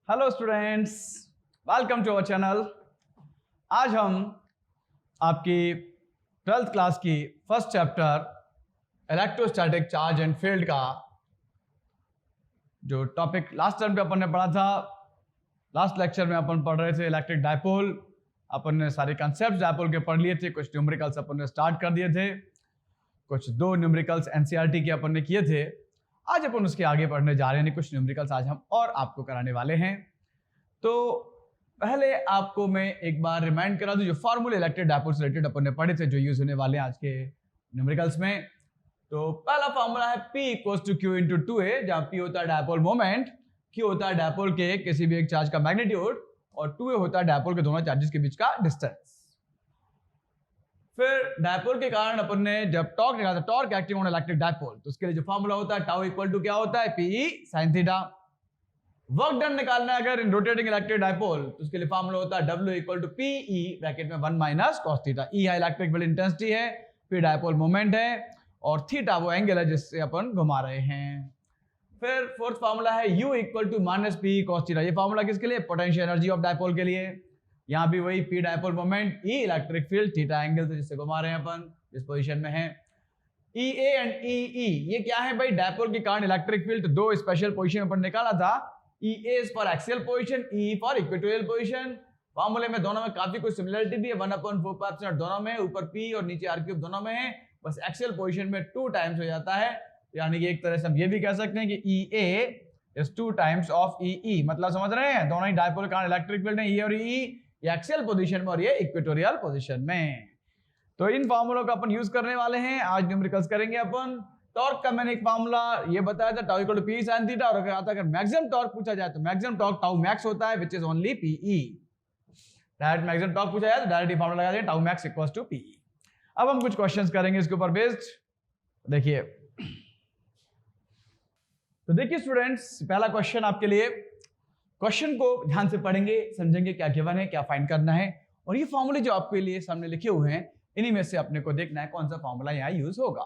Hello students, welcome to our channel. आज हम आपकी 12th क्लास की first chapter electrostatic charge and field का जो टॉपिक लास्ट टर्म पे अपन ने पढ़ा था, लास्ट लेक्चर में अपन पढ़ रहे थे इलेक्ट्रिक डायपोल। अपन ने सारे कंसेप्ट डायपोल के पढ़ लिए थे, कुछ न्यूमेरिकल्स अपन ने स्टार्ट कर दिए थे, कुछ 2 न्यूमेरिकल्स एनसीईआरटी के अपन ने किए थे। आज अपन उसके आगे पढ़ने जा रहे हैं, कुछ न्यूमेरिकल्स आज हम और आपको कराने वाले हैं। तो पहले आपको मैं एक बार रिमाइंड करा दूं, जो फॉर्मूले इलेक्ट्रिक डायपोल से रिलेटेड अपन ने पढ़े थे, जो यूज होने वाले हैं आज के न्यूमेरिकल्स में। तो पहला फॉर्मूला है P equals to Q into 2A, जहां P होता है डायपोल मोमेंट, Q होता है डायपोल के किसी भी एक चार्ज का मैग्नीट्यूड और 2A होता है डायपोल के दोनों चार्जेस के बीच का डिस्टेंस। फिर डायपोल के कारण अपन ने जब टॉर्क निकाला था, torque acting on electric dipole, तो उसके लिए जो फॉर्मूला होता है टाउ इक्वल टू क्या होता है, PE sin theta. Work done निकालना है अगर इन रोटेटिंग इलेक्ट्रिक डायपोल, तो उसके लिए फॉर्मूला होता है W equal to PE bracket में 1 माइनस cos थीटा। E है इलेक्ट्रिक फील्ड इंटेंसिटी है, P डायपोल मोमेंट है और थीटा वो एंगल है जिससे अपन घुमा रहे हैं। फिर फोर्थ फॉर्मूला है U equal to minus PE cos theta. ये फॉर्मूला किसके लिए, पोटेंशियल एनर्जी ऑफ डायपोल के लिए। यहाँ भी वही P dipole moment, E electric field, theta angle से जिससे घुमा रहे हैं अपन जिस पोजीशन में है। EA एंड EE ये क्या है भाई, डायपोल के कारण इलेक्ट्रिक फील्ड। दो स्पेशल पोजीशन अपन निकाला था, EA is for axial position, EE for equatorial position. फॉर्मूले में दोनों में काफी कुछ सिमिलरिटी भी है, 1/4 दोनों में, ऊपर P और नीचे R³ दोनों में है, बस एक्सियल पोजीशन में 2 टाइम्स हो जाता है। यानी कि एक तरह से हम ये भी कह सकते हैं कि EA is 2 times of EE। मतलब समझ रहे हैं, दोनों ही डायपोल के कारण इलेक्ट्रिक फील्ड है, E और EE, ये एक्सियल पोजीशन में और ये इक्वेटोरियल पोजीशन में। तो इन फार्मूलों का अपन यूज करने वाले हैं, आज न्यूमेरिकल्स करेंगे अपन। टॉर्क का मैंने एक फार्मूला ये बताया था, tau equal to PE sin theta, और कहा था अगर मैक्सिमम टॉर्क पूछा जाए तो मैक्सिमम टॉर्क टाउ मैक्स होता है, which is only PE। Direct maximum torque पूछा जाए तो डायरेक्ट ये फार्मूला लगा देंगे, tau max equals to PE। अब हम कुछ क्वेश्चंस करेंगे इसके ऊपर बेस्ड। देखिए तो देखिए स्टूडेंट्स, पहला क्वेश्चन आपके लिए, क्वेश्चन को ध्यान से पढ़ेंगे, समझेंगे क्या गिवन है, क्या फाइंड करना है, और ये फॉर्मूले जो आपके लिए सामने लिखे हुए हैं इन्हीं में से अपने को देखना है कौन सा फॉर्मूला यहाँ यूज होगा।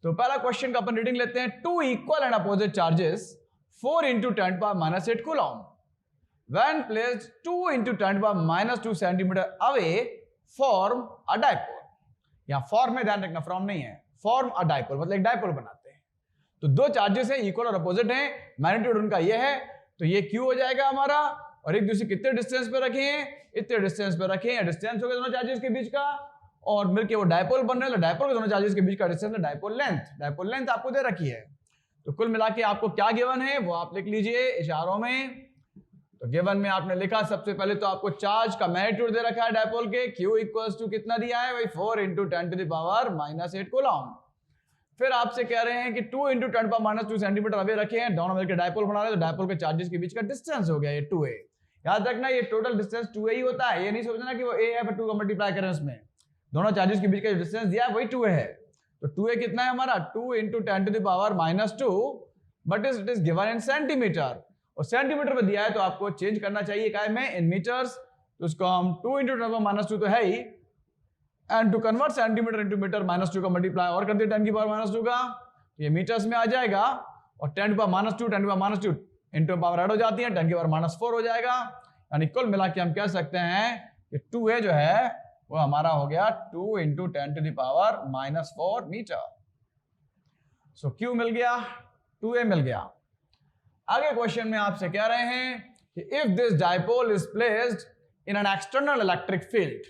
तो पहला क्वेश्चन का अपन रीडिंग लेते हैं। 2 equal and opposite charges 4 into 10⁻⁸ coulomb when placed 2 into 10⁻² centimetre away form a dipole. यहाँ फॉर्म में ध्यान रखना, फ्रॉम नहीं है, फॉर्म अ डायपोल मतलब एक डायपोल बनाते हैं। तो दो चार्जेस हैं, इक्वल और अपोजिट हैं, मैग्नीट्यूड उनका ये है, तो ये Q हो जाएगा हमारा, और एक दूसरे कितने डिस्टेंस पे रखे हैं, इतने डिस्टेंस पे रखे हैं, डिस्टेंस हो गया दोनों चार्जेस के बीच का, और मिलके वो डायपोल बन रहे हैं, तो डायपोल के दोनों चार्जेस के बीच का डिस्टेंस है डायपोल लेंथ। डायपोल लेंथ आपको दे रखी है, तो कुल मिला के आपको क्या गिवन है वो आप लिख लीजिए इशारों में। तो गिवन में आपने लिखा, सबसे पहले तो आपको चार्ज का मैग्नीट्यूड दे रखा है डायपोल के, Q इक्वल्स टू कितना दिया है भाई, 4 into 10⁻⁻8 कूलम। फिर आपसे कह रहे हैं कि 2 into 10⁻² सेंटीमीटर अवे रखे हैं, दोनों मिलकर डायपोल बना रहे हैं, तो डायपोल के चार्जेस के बीच का डिस्टेंस हो गया ये 2A। याद रखना ये टोटल डिस्टेंस 2A ही होता है, ये नहीं सोचना कि वो A है फिर 2 का मल्टीप्लाई करें उसमें, दोनों चार्जेस के बीच का जो डिस्टेंस दिया है वही 2A है। तो 2A कितना है हमारा, 2 into 10⁻², but it is given in centimetre, और सेंटीमीटर में दिया है तो आपको चेंज करना चाहिए काय में, इन मीटर्स। तो उसको हम 2 into 10⁻² तो है ही, and to convert centimetre into metre -2 का मल्टीप्लाई और कर दिया 10⁻² का, तो ये मीटर्स में आ जाएगा, और 10⁻² इंटू पावर ऐड हो जाती है, 10⁻⁴ हो जाएगा। यानी कुल मिला के हम कह सकते हैं कि 2A जो है वो हमारा हो गया 2 into 10⁻⁴ मीटर। सो Q मिल गया, 2A मिल गया। आगे क्वेश्चन में आपसे कह रहे हैं कि if this dipole is placed in an external electric field,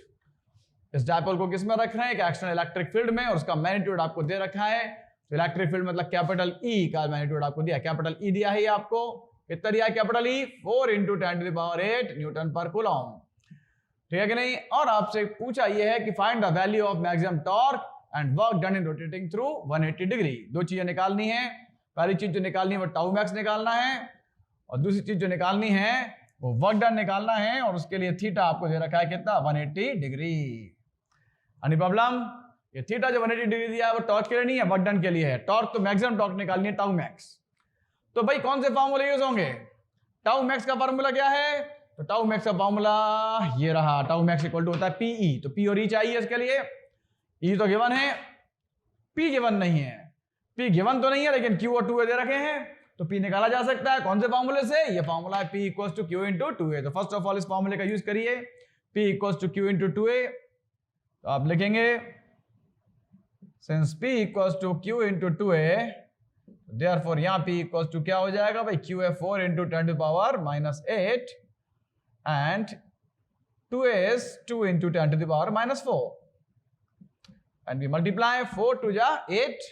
इस डायपोल को किस में रख रहे हैं, कि एक्सटर्नल इलेक्ट्रिक फील्ड में, और उसका मैग्नीट्यूड आपको दे रखा है। तो इलेक्ट्रिक फील्ड मतलब कैपिटल E का मैग्नीट्यूड आपको दिया, कैपिटल E दिया है, ये आपको कितना दिया है कैपिटल E, 4 into 10⁸ न्यूटन पर कूलम, ठीक है कि नहीं। और आपसे पूछा ये है कि find the value of maximum torque and work done in rotating through 180 degree. दो चीजें निकालनी है, पहली चीज जो निकालनी है वो टाउ मैक्स निकालना है, और दूसरी चीज जो निकालनी है वो वर्क डन निकालना है, और उसके लिए थीटा आपको दे रखा है कितना, 180 डिग्री। एनी प्रॉब्लम, ये थीटा जो 180 डिग्री दिया है वो टॉर्क के लिए नहीं है, वर्क डन के लिए है। टॉर्क तो मैक्सिमम टॉर्क निकालनी है, टाउ मैक्स। तो भाई कौन से फार्मूले यूज होंगे, टाउ मैक्स का फार्मूला क्या है, तो टाउ मैक्स का फार्मूला ये रहा, टाउ मैक्स इक्वल टू होता है PE, तो P और E चाहिए इसके लिए। E तो गिवन है, P गिवन नहीं है, P गिवन तो नहीं है, लेकिन Q और 2A दे रखे हैं, तो P निकाला जा सकता है कौन से फॉर्मूले से? ये फॉर्मूला है P equals to Q into 2A। तो फर्स्ट ऑफ ऑल इस फॉर्मूले का यूज करिए, P equals to Q into 2A। तो आप लिखेंगे since P equals to Q into 2A, therefore यहाँ P इक्वल्स टू क्या हो जाएगा भाई? Q है 4 into 10 to power minus 8 and 2A is 2 into 10 to the power minus 4 and we multiply 4 to the 8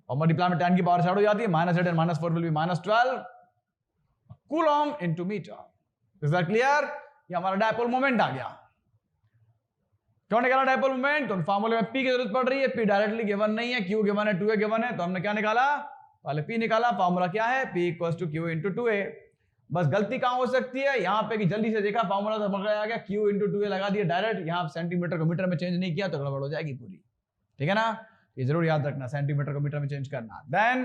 और multiply में 10 की पावर साइड हो जाती है, minus 8 and minus 4 will be minus 12 coulomb into meter। is that clear? ये हमारा dipole moment आ गया। क्यों निकाला डायपोल मोमेंट? तो फॉर्मूले में P की जरूरत पड़ रही है, P डायरेक्टली गिवन नहीं है, Q गिवन है, 2A गिवन है, तो हमने क्या निकाला? पहले P निकाला। फॉर्मूला क्या है? P equals to Q into 2A। बस गलती कहां हो सकती है यहाँ पे कि जल्दी से देखा फॉर्मूला तो पकड़ा आ गया, Q इंटू 2A लगा दिया डायरेक्ट, यहाँ सेंटीमीटर को मीटर में चेंज नहीं किया तो गड़बड़ हो जाएगी पूरी, ठीक है ना? ये जरूर याद रखना, सेंटीमीटर को मीटर में चेंज करना। देन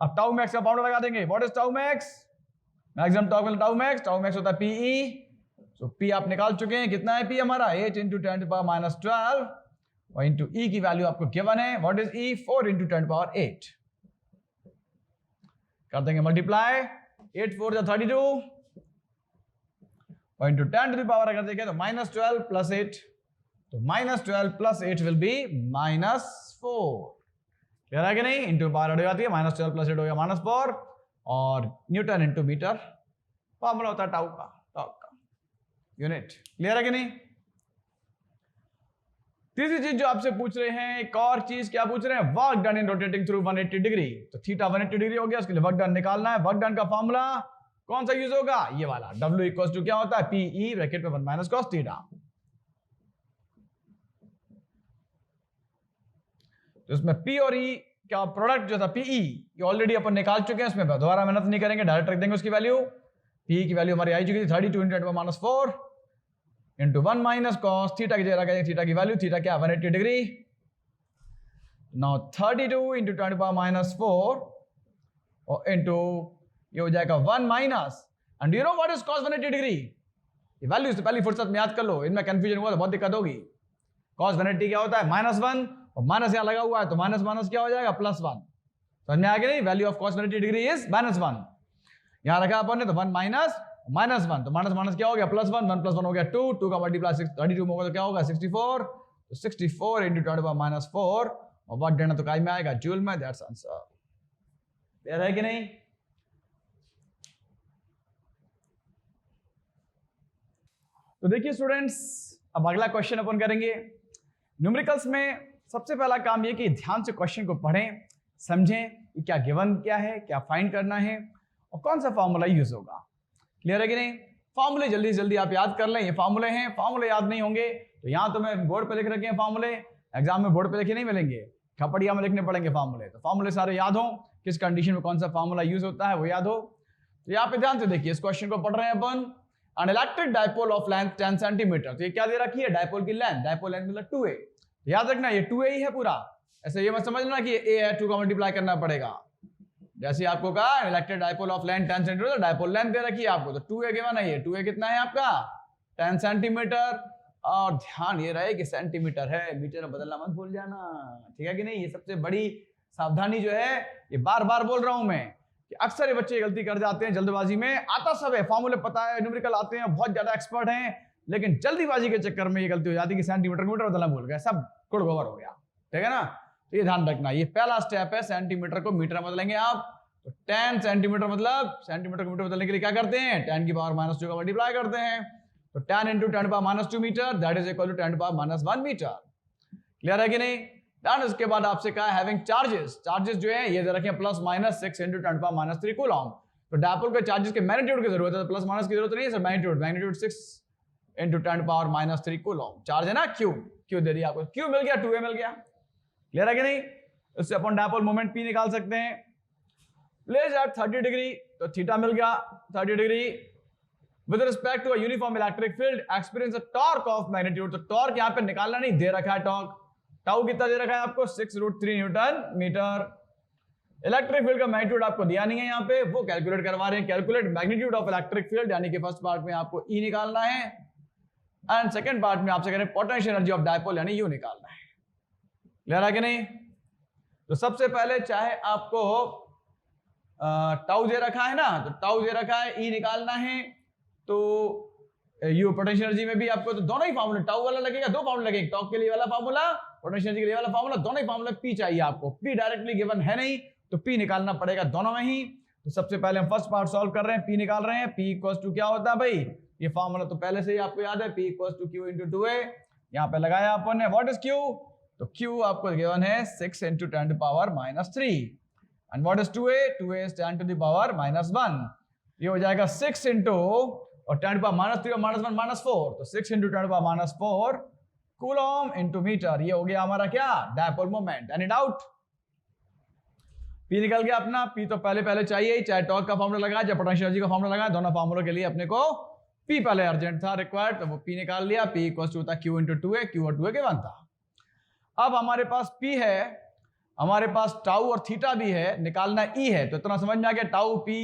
अब टाउ मैक्स का फॉर्मूला लगा देंगे। What is tau max? Maximum tau max होता है PE। सो P आप निकाल चुके हैं, कितना है P हमारा? 8 इंटू 10 टू पावर माइनस 12 और इंटू E की वैल्यू आपको गिवन है। What is E? 4 into 10 power 8। कर देंगे मल्टीप्लाई, 8 4 जा 32 और इंटू 10 टू द पावर अगर देखें तो माइनस 12 प्लस 8, तो minus 12 plus 8 will be minus 4। Clear है कि नहीं? इंटू पावर हो जाती है, माइनस 12 प्लस 8 हो गया माइनस 4 और न्यूटन इंटू मीटर फॉर्मूला होता है टाउ का यूनिट। क्लियर है कि नहीं? तीसरी चीज जो आपसे पूछ रहे हैं, एक और चीज क्या पूछ रहे हैं? Work done in rotating through 180 degree. तो थीटा 180 डिग्री हो गया, उसके लिए वर्क डन निकालना है। वर्क डन का फॉर्मूला कौन सा यूज होगा? ये वाला, W इक्वल्स टू क्या होता है? PE ब्रैकेट में 1 माइनस कॉस थीटा। तो इसमें P और E का प्रोडक्ट जो था PE, ये ऑलरेडी अपन निकाल चुके हैं, इसमें दोबारा मेहनत नहीं करेंगे, डायरेक्ट रख देंगे उसकी वैल्यू। PE की वैल्यू हमारी आई चुकी थी 32 into 10 minus 4 into 1 minus cos theta की जगह रखेंगे थीटा की वैल्यू, थीटा क्या? 180 degree. Now 32 into 10 power minus 4 और इंटू ये हो जाएगा 1 minus, and you know what is cos 180 degree? ये वैल्यू से पहली फुर्सत में याद कर लो, इनमें कंफ्यूजन हुआ तो बहुत दिक्कत होगी। कॉस 180 क्या होता है? -1 और माइनस यहाँ लगा हुआ है तो माइनस माइनस क्या हो जाएगा? +1। समझ में आ गया नहीं? Value of cos 180 degree is -1। यहाँ रखा अपन ने तो 1 माइनस -1, तो माइनस माइनस क्या हो गया? +1, 1 + 1 हो गया 2, 2 का मल्टीप्लाई 32 में होगा तो क्या होगा? 64। तो 64 इंटू 10 पावर माइनस 4 और वर्क डन तो काय में आएगा? जूल में। That's answer. क्लियर है कि नहीं? तो देखिए स्टूडेंट्स, अब अगला क्वेश्चन अपन करेंगे। न्यूमेरिकल्स में सबसे पहला काम ये कि ध्यान से क्वेश्चन को पढ़ें, समझें कि क्या गिवन क्या है, क्या फाइंड करना है और कौन सा फॉर्मूला यूज होगा। क्लियर है कि नहीं? फॉर्मूले जल्दी जल्दी आप याद कर लें, ये फॉर्मूले हैं, फॉर्मूले याद नहीं होंगे तो यहाँ तो मैं बोर्ड पे लिख रखे हैं फॉर्मूले, एग्जाम में बोर्ड पे लिखे नहीं मिलेंगे, खपड़िया में लिखने पड़ेंगे फॉर्मूले। तो फॉर्मूले सारे याद हो, किस कंडीशन में कौन सा फॉर्मूला यूज होता है वो याद हो। तो यहाँ पे ध्यान से देखिए, इस क्वेश्चन को पढ़ रहे हैं अपन। An electric dipole of length 10 centimetre. तो ये क्या दे रखी है? डायपोल की लेंथ, डायपोल लेंथ मतलब 2a। याद रखना ये 2a ही है पूरा, ऐसे ये मत समझना कि a है 2 का मल्टीप्लाई करना पड़ेगा। जैसे आपको कहा electric dipole of length 10 centimetre, dipole length दे रखी है आपको, तो 2a गिवन है। ये 2a कितना है आपका? 10 सेंटीमीटर। और ध्यान ये रहे कि सेंटीमीटर है, मीटर में बदलना मत भूल जाना, ठीक है कि नहीं? ये सबसे बड़ी सावधानी जो है, ये बार बार बोल रहा हूं मैं कि अक्सर ये बच्चे गलती कर जाते हैं जल्दबाजी में। आता सब है, फॉर्मूले पता है, न्यूमेरिकल आते हैं, बहुत ज्यादा एक्सपर्ट हैं, लेकिन जल्दीबाजी के चक्कर में ये गलती हो जाती है कि सेंटीमीटर मीटर बदलना भूल गए, सब गुड़ गोबर हो गया, ठीक है ना? तो ये ध्यान रखना, ये पहला स्टेप है, सेंटीमीटर को मीटर में बदलेंगे आप। तो 10 सेंटीमीटर मतलब सेंटीमीटर को मीटर बदलने के लिए क्या करते हैं? 10 की पावर -2 का मल्टीप्लाई करते हैं। तो 10 into 10 power -2 metre, that is equal to 10 power -1 metre. Clear है कि नहीं? दैन उसके बाद आपसे कहा हैविंग चार्जेस, चार्जेस जो है ये दे रखे हैं +-6 इंटू 10 पावर -3 कूलॉम। तो डायपोल के चार्जेस के मैग्नीट्यूड की जरूरत है, तो प्लस माइनस की जरूरत नहीं है sir, magnitude 6 into 10 power -3 Coulomb. Charge है ना क्यू दे दिया आपको, क्यू मिल गया, 2a मिल गया। क्लियर है कि नहीं? इससे अपन डायपोल मोमेंट p निकाल सकते हैं। प्लेस एट 30 डिग्री, तो थीटा मिल गया 30 degree. With respect to a uniform electric field experience a torque of magnitude, तो टॉर्क यहाँ पे निकालना नहीं, दे रखा है टॉर्क। टाउ कितना दे रखा है आपको? 6√3 न्यूटन मीटर। इलेक्ट्रिक फील्ड का मैग्नीट्यूड आपको दिया नहीं है यहाँ पे, वो कैलकुलेट करवा रहे हैं। Calculate magnitude of electric field, यानी कि फर्स्ट पार्ट में आपको E निकालना है एंड सेकंड पार्ट में आपसे कह रहे हैं पोटेंशियल एनर्जी ऑफ डायपोल यानी U निकालना है। क्लियर है कि नहीं? तो सबसे पहले चाहे आपको टाउ दे रखा है ना, तो टाउ दे रखा है, ई निकालना है, तो यू पोटेंशियल एनर्जी में भी आपको तो दोनों ही फार्मूला, टाउ वाला लगेगा, दो फार्मूला लगेगा, टाउ के लिए वाला फार्मूला, पोटेंशियल एनर्जी के लिए वाला फार्मूला, दोनों ही फार्मूला पी चाहिए आपको। पी डायरेक्टली गिवन है नहीं, तो पी निकालना पड़ेगा दोनों में ही। तो सबसे पहले हम फर्स्ट पार्ट सॉल्व कर रहे हैं, पी निकाल रहे हैं। पी इक्वल्स टू क्या होता है भाई, ये फार्मूला तो पहले से ही आपको याद है, P equals to Q into 2a, यहाँ पे लगाया अपन ने। व्हाट इज क्यू, तो क्यू आपको गिवन है 6 into 10 to power -3, and what is 2a, 2a is 10 to the power -1, ये हो जाएगा 6 इंटू और 10 टू पावर -3 और -1 -4, तो 6 into 10 to power -4 coulomb into metre. ये हो गया हमारा क्या, dipole moment. Any doubt, P निकल गया अपना। पी तो पहले चाहिए ही, चाहे टॉर्क का फॉर्मूला लगा चाहे पोटेंशियल एनर्जी का फॉर्मूला लगा, दोनों फॉर्मूलों के लिए अपने को पी पहले अर्जेंट था, रिक्वायर्ड, तो वो पी निकाल लिया। पी इक्वल्स टू था क्यू इंटू 2a, क्यू और 2a गिवन था। अब हमारे पास पी है, हमारे पास टाउ और थीटा भी है, निकालना ई है, तो इतना समझ में आ गया, टाउ पी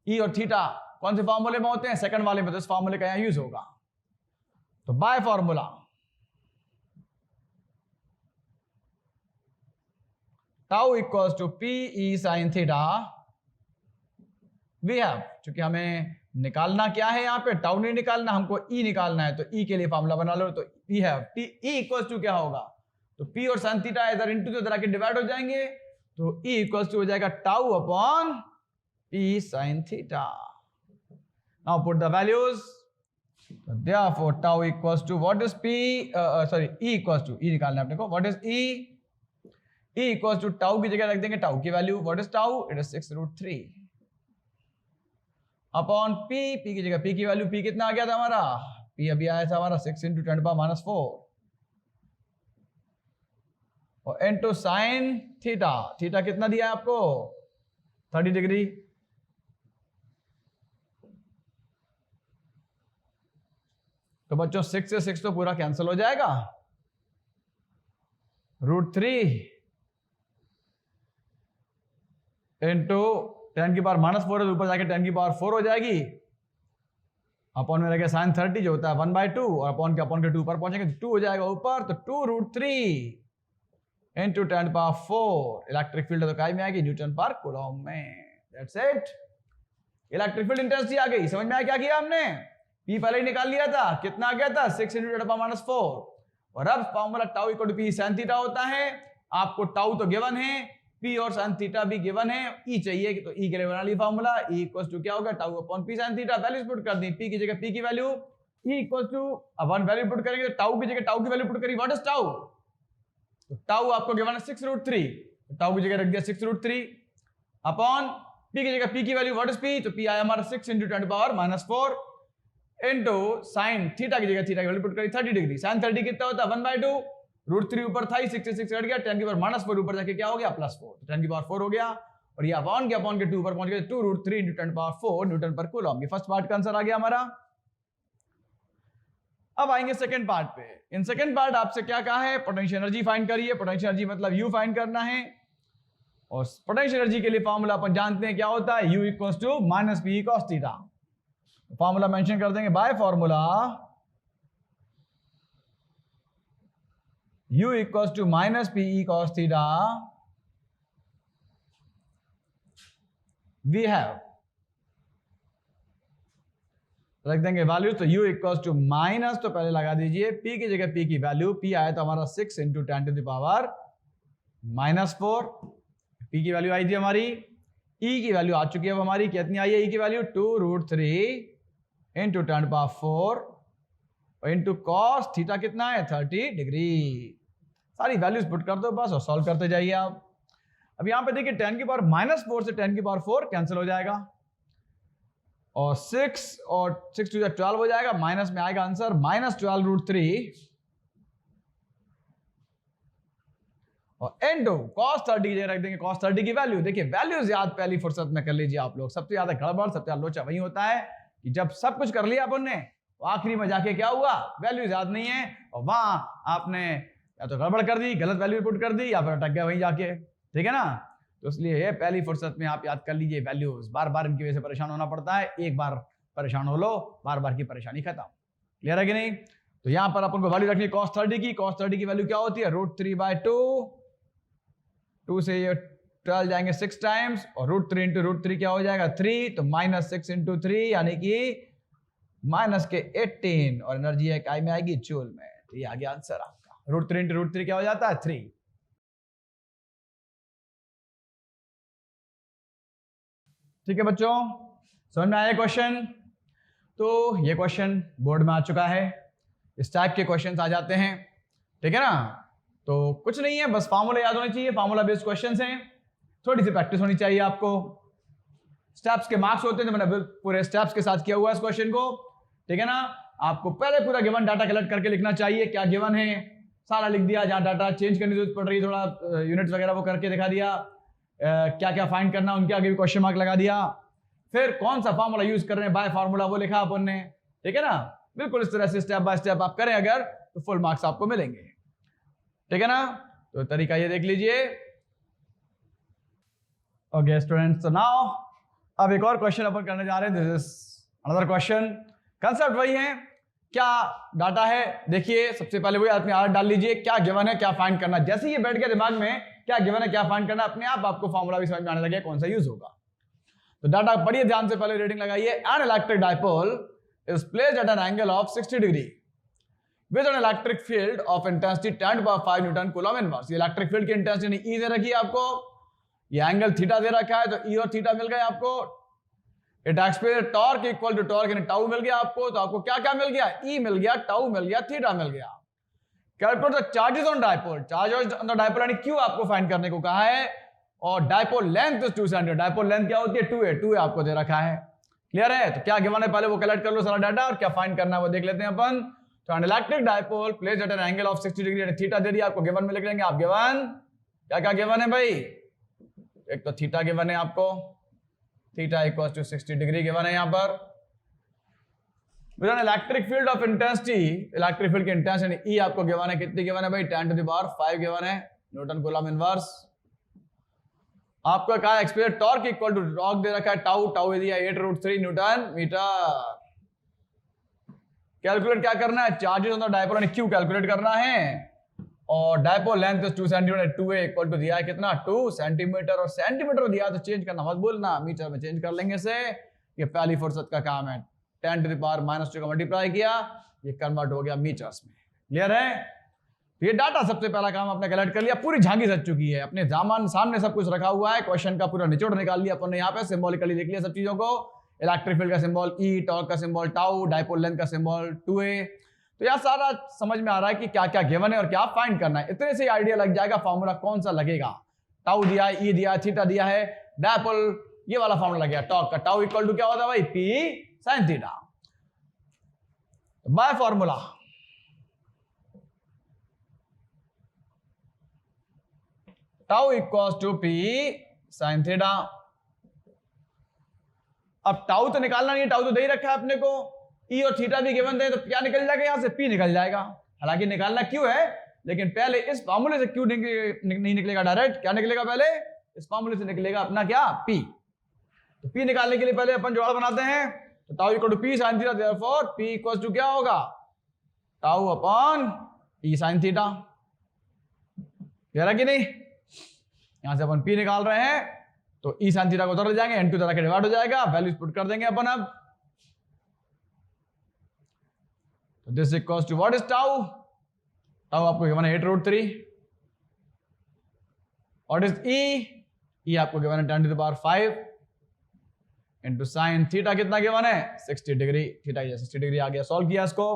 ई और थीटा कौन से फॉर्मूले में होते हैं, सेकंड वाले में, तो इस फॉर्मूले का यहां यूज होगा। तो by formula tau equals to P E sine theta, we have, चूंकि हमें निकालना क्या है, यहाँ पे टाउ नहीं निकालना, हमको ई निकालना है, तो ई के लिए फॉर्मूला बना लो। तो we have T E equals to क्या होगा, तो पी और साइन थीटा इधर इंटू तो इधर आके डिवाइड हो जाएंगे, तो ई इक्वल्स टू हो जाएगा tau upon P sine theta. Now put the values, therefore tau equals to what is p, sorry, e equals to, e निकालना है अपने को, what is e, e equals to tau की जगह रख देंगे टाउ की value, what is tau, it is 6√3 upon p, p की जगह p की वैल्यू, p कितना आ गया था हमारा, p अभी आया था हमारा 6 इंटू 10 पावर -4 और इंटू साइन थीटा, थीटा कितना दिया है आपको 30 डिग्री, तो बच्चों 6 से 6 तो पूरा कैंसिल हो जाएगा, √3 इंटू 10 की पावर -4 है, ऊपर जाके 10 की पावर 4 हो जाएगी, अपॉन में रहेगा साइन 30 जो होता है 1/2 और अपॉन के 2 पर पहुंचेंगे तो 2 हो जाएगा ऊपर, तो 2√3 इंटू 10 पावर 4, इलेक्ट्रिक फील्ड तो काय में आएगी, न्यूटन पर कूलम में। That's it, electric field intensity आ गई। समझ में आया क्या किया हमने, पी पहले ही निकाल लिया था, कितना आ गया था 6 इंटू 10 पावर -4, और अब formula tau equal to P sine theta होता है। आपको टाउ तो गिवन है, पी और साइन थीटा भी गिवन है, ई चाहिए तो ई के लिए बना ली फॉर्मूला, ई इक्वल्स टू क्या होगा tau upon P sine theta, values put कर दी, पी की जगह पी की वैल्यू, ई इक्वल्स टू अब वन वैल्यू पुट करेंगे तो टाउ की जगह टाउ की वैल्यू पुट करी, व्हाट इज टाउ, तो टाउ आपको गिवन है 6√3, तो टाउ की जगह रख दिया 6√3 अपॉन पी की जगह पी की वैल्यू, व्हाट इज पी, तो पी आया हमारा 6 into 10 power -4 into sine theta की जगह थीटा की वैल्यू पुट करी 30 डिग्री, साइन 30 कितना होता है 1/2, √3 ऊपर था, 6 से 6 हट गया, 10 की पावर -4 ऊपर जाके क्या हो गया +4, तो 10 की पावर 4 हो गया, और ये अपॉन के 2 पर पहुंच गए, 2√3 इंटू 10 पावर 4 न्यूटन पर कूलम। ये फर्स्ट पार्ट का आंसर आ गया हमारा। अब आएंगे सेकंड पार्ट पे। इन सेकंड पार्ट आपसे क्या कहा है, पोटेंशियल एनर्जी फाइंड करिए, पोटेंशियल एनर्जी मतलब यू फाइंड करना है, और पोटेंशियल एनर्जी के लिए फॉर्मूला अपन जानते हैं क्या होता है, U equals to -P cos theta. Formula mention कर देंगे, by formula U equals to -P cos theta, we have, रख देंगे वैल्यू, तो U इक्वल्स टू माइनस, तो पहले लगा दीजिए P की जगह P की वैल्यू, P आया तो हमारा 6 into 10 to the power -4, P की वैल्यू आई थी हमारी, E की वैल्यू आ चुकी है अब हमारी, कितनी आई है E की वैल्यू 2√3 इंटू 10 पावर 4 और इंटू कॉस थीटा कितना है 30 डिग्री। सारी वैल्यूज पुट कर दो बस और सॉल्व करते जाइए आप। अब यहां पे देखिए 10 की पावर -4 से 10 की पावर 4 कैंसिल हो जाएगा, और 6 और 6 टू 12 हो जाएगा, माइनस में आएगा आंसर -12√3 और इंटू cos 30 की जगह रख देंगे cos 30 की वैल्यू। देखिए वैल्यूज याद पहली फुर्सत में कर लीजिए आप लोग, सबसे ज्यादा गड़बड़ सबसे ज्यादा लोचा वही होता है कि जब सब कुछ कर लिया अपन ने, तो आखिरी में जाके क्या हुआ, वैल्यूज याद नहीं है, और वहां आपने या तो गड़बड़ कर दी, गलत वैल्यू पुट कर दी, या फिर अटक गए वहीं जाके, ठीक है ना। तो इसलिए ये पहली फुर्सत में आप याद कर लीजिए वैल्यूज, बार बार इनकी वजह से परेशान होना पड़ता है, एक बार परेशान हो लो बार बार की परेशानी खत्म। क्लियर है कि नहीं। तो यहां पर अपन को वैल्यू रखनी cos 30 की, cos 30 की वैल्यू क्या होती है √3/2, 2 से ये 12 जाएंगे 6 टाइम्स और √3 इंटू √3 क्या हो जाएगा 3, तो -6 इंटू 3 यानी कि माइनस के 18 और एनर्जी इकाई में आएगी जूल में। तो ये आ गया आंसर आपका। √3 इंटू √3 क्या हो जाता है 3। ठीक है बच्चों, समझ में आया क्वेश्चन? तो ये क्वेश्चन बोर्ड में आ चुका है, इस टाइप के क्वेश्चन आ जाते हैं, ठीक है ना। तो कुछ नहीं है, बस फार्मूला याद होने चाहिए, फार्मूला बेस्ड क्वेश्चंस हैं, थोड़ी सी प्रैक्टिस होनी चाहिए आपको। स्टेप्स के मार्क्स होते हैं, तो मैंने पूरे स्टेप्स के साथ किया हुआ है इस क्वेश्चन को, ठीक है ना। आपको पहले पूरा गिवन डाटा कलेक्ट करके लिखना चाहिए, क्या गिवन है सारा लिख दिया, जहां डाटा चेंज करने की जरूरत पड़ रही है थोड़ा यूनिट्स वगैरह वो करके दिखा दिया, क्या क्या फाइंड करना उनके आगे भी क्वेश्चन मार्क लगा दिया, फिर कौन सा फार्मूला यूज कर रहे हैं बाय फार्मूला वो लिखा अपन ने, ठीक है ना। बिल्कुल इस तरह से स्टेप बाय स्टेप आप करें अगर, तो फुल मार्क्स आपको मिलेंगे, ठीक है ना। तो तरीका ये देख लीजिए। ओके स्टूडेंट्स, तो नाउ अब एक और क्वेश्चन अपन करने जा रहे हैं, this is another question. Concept वही है, क्या डाटा है, देखिए सबसे पहले वही अपने आदत डाल लीजिए, क्या गिवन है क्या फाइंड करना। जैसे ये बैठ गया दिमाग में क्या गिवन है क्या फाइंड करना, अपने आप आपको फॉर्मूला भी समझ में आने लगे कौन सा यूज होगा। तो डाटा पढ़िए ध्यान से, पहले रीडिंग लगाइए। N electric dipole is placed at an angle of 60 degree with an electric field of intensity 10⁵ Newton Coulomb inverse। ये इलेक्ट्रिक फील्ड की इंटेंसिटी E दे रखी है आपको, ये एंगल थीटा दे रखा है, तो E और थीटा मिल गए आपको। It experience torque equal to torque यानी टाउ मिल गया आपको, तो आपको क्या क्या मिल गया, E मिल गया, टाउ मिल गया, थीटा मिल गया। Calculate the charges on dipole, charges on the dipole यानी Q आपको फाइंड करने को कहा है, और dipole length is 2 centimetre, dipole length क्या होती है 2a आपको दे रखा है। क्लियर है? तो क्या गिवन है पहले वो कलेक्ट कर लो सारा डाटा, और क्या फाइंड करना है वो देख लेते हैं अपन। तो an electric dipole placed at an angle of 60 degree, theta दे दिया आपको, गिवन में लिख लेंगे आप गिवन, क्या क्या गिवन है भाई, एक तो थीटा गिवन है आपको, theta equals to 60 degree given है यहां पर। With an electric field of intensity, electric field की इंटेंसिटी E आपको गिवन है, कितनी गिवन है भाई 10⁵ गिवन है न्यूटन कूलम इनवर्स। आपका क्या experience torque equal to torque दे रखा है, टाउ दिया 8√3 न्यूटन मीटर। कैलकुलेट क्या करना है, चार्जेस ऑन द डाइपोल यानी Q कैलकुलेट करना है, और dipole length is 2 centimetre, 2a equal to दिया है कितना 2 सेंटीमीटर, और सेंटीमीटर दिया तो चेंज करना मत भूलना, मीटर में चेंज कर लेंगे इसे, ये पहली फुर्सत का काम है। 10⁻⁻2 का मल्टीप्लाई किया, ये कन्वर्ट हो गया मीटर्स में। क्लियर है? तो ये डाटा सबसे पहला काम आपने कलेक्ट कर लिया, पूरी झांकी सज चुकी है, अपने सामने सब कुछ रखा हुआ है, क्वेश्चन का पूरा निचोड़ निकाल लिया अपन ने यहाँ पे, सिंबॉलिकली लिख लिया सब चीजों को, इलेक्ट्रिक फील्ड का सिंबल E, टॉर्क का सिंबल टाउ, डाइपोल लेंथ का सिंबल 2a। तो यह सारा समझ में आ रहा है कि क्या क्या गिवन है और क्या फाइंड करना है, इतने से आइडिया लग जाएगा फॉर्मूला कौन सा लगेगा। टाउ दिया है, E दिया है, थीटा दिया है, डाइपोल ये वाला फॉर्मूला लग गया, टॉर्क का टाउ इक्वल टू क्या होता है भाई P sin theta. By formula tau equals to P sin theta. अब टाउ तो निकालना नहीं है, टाउ तो दे ही रखा है अपने को, E और थीटा भी गिवन थे, तो क्या निकल जाएगा यहां से P निकल जाएगा। हालांकि निकालना Q है, लेकिन पहले इस फार्मूले से Q नहीं निकलेगा डायरेक्ट, क्या निकलेगा पहले इस फार्मूले से निकलेगा अपना क्या P। तो P निकालने के लिए पहले अपन जोड़ बनाते हैं, तो tau equal to P sin theta, therefore P equals to क्या होगा tau upon E sin theta. Clear है कि नहीं? यहां से अपन P निकाल रहे हैं, तो E sin थीटा को उधर ले जाएंगे, N2 तरह के डिवाइड हो जाएगा, वैल्यूज पुट कर देंगे अपन। अब तो this equals to what is tau, tau आपको गिवन है 8√3, व्हाट इज E आपको गिवन है 10⁵ इनटू sin थीटा कितना गिवन है 60 डिग्री, थीटा ये 60 डिग्री आ गया, सॉल्व किया इसको,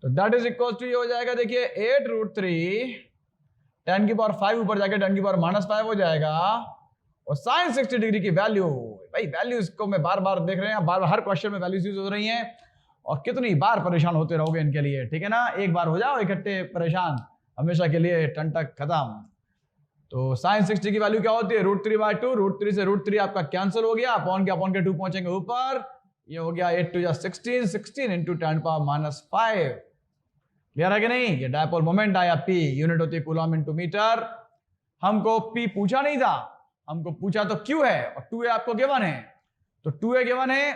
तो दैट इज इक्वल्स टू ये हो जाएगा, देखिए 8√3 10⁵ ऊपर जाके 10⁻⁻5 हो जाएगा, और sin 60 डिग्री की वैल्यू, भाई वैल्यूज को मैं बार बार देख रहे हैं, बार बार हर क्वेश्चन में वैल्यूज यूज हो रही हैं, और कितनी बार परेशान होते रहोगे इनके लिए, ठीक है ना। एक बार हो जाओ इकट्ठे परेशान, हमेशा के लिए टंटक खत्म। तो sin 60 की वैल्यू क्या होती है √3/2, √3 से √3 आपका कैंसिल हो गया, अपॉन के 2 पहुंचेंगे ऊपर, ये हो गया 8 2 16, 16 इंटू 10⁻⁻5। क्लियर है कि नहीं? ये डायपोल मोमेंट आया P, यूनिट होती है कूलम इनटू मीटर। हमको P पूछा नहीं था, हमको पूछा तो Q है, और 2a आपको गिवन है, तो 2a गिवन है,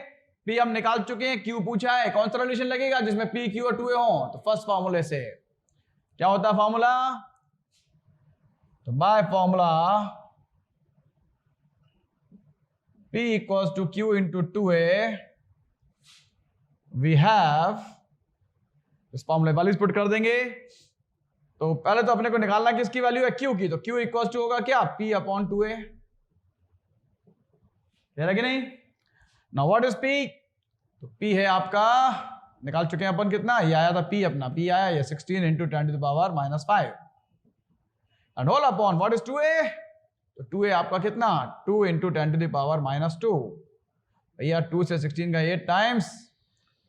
P हम निकाल चुके हैं, Q पूछा है, कौन सा रिलेशन लगेगा जिसमें P, Q और 2a हो, तो फर्स्ट फार्मूले से क्या होता है फार्मूला तो by formula P equals to Q into 2A, we have, इस फॉर्मूले वैल्यूज पुट कर देंगे। तो पहले तो अपने को निकालना किसकी वैल्यू है, Q की। तो Q इक्वल्स टू होगा क्या, P अपॉन 2A, है कि नहीं। नाउ व्हाट इज P, तो P है आपका, निकाल चुके हैं अपन कितना, ये आया था P अपना, P आया ये 16 into 10 to the power -5 and whole upon what is 2A, तो 2A आपका कितना, 2 इंटू 10 टू द पावर -2, भैया 2 से 16 का 8 टाइम्स,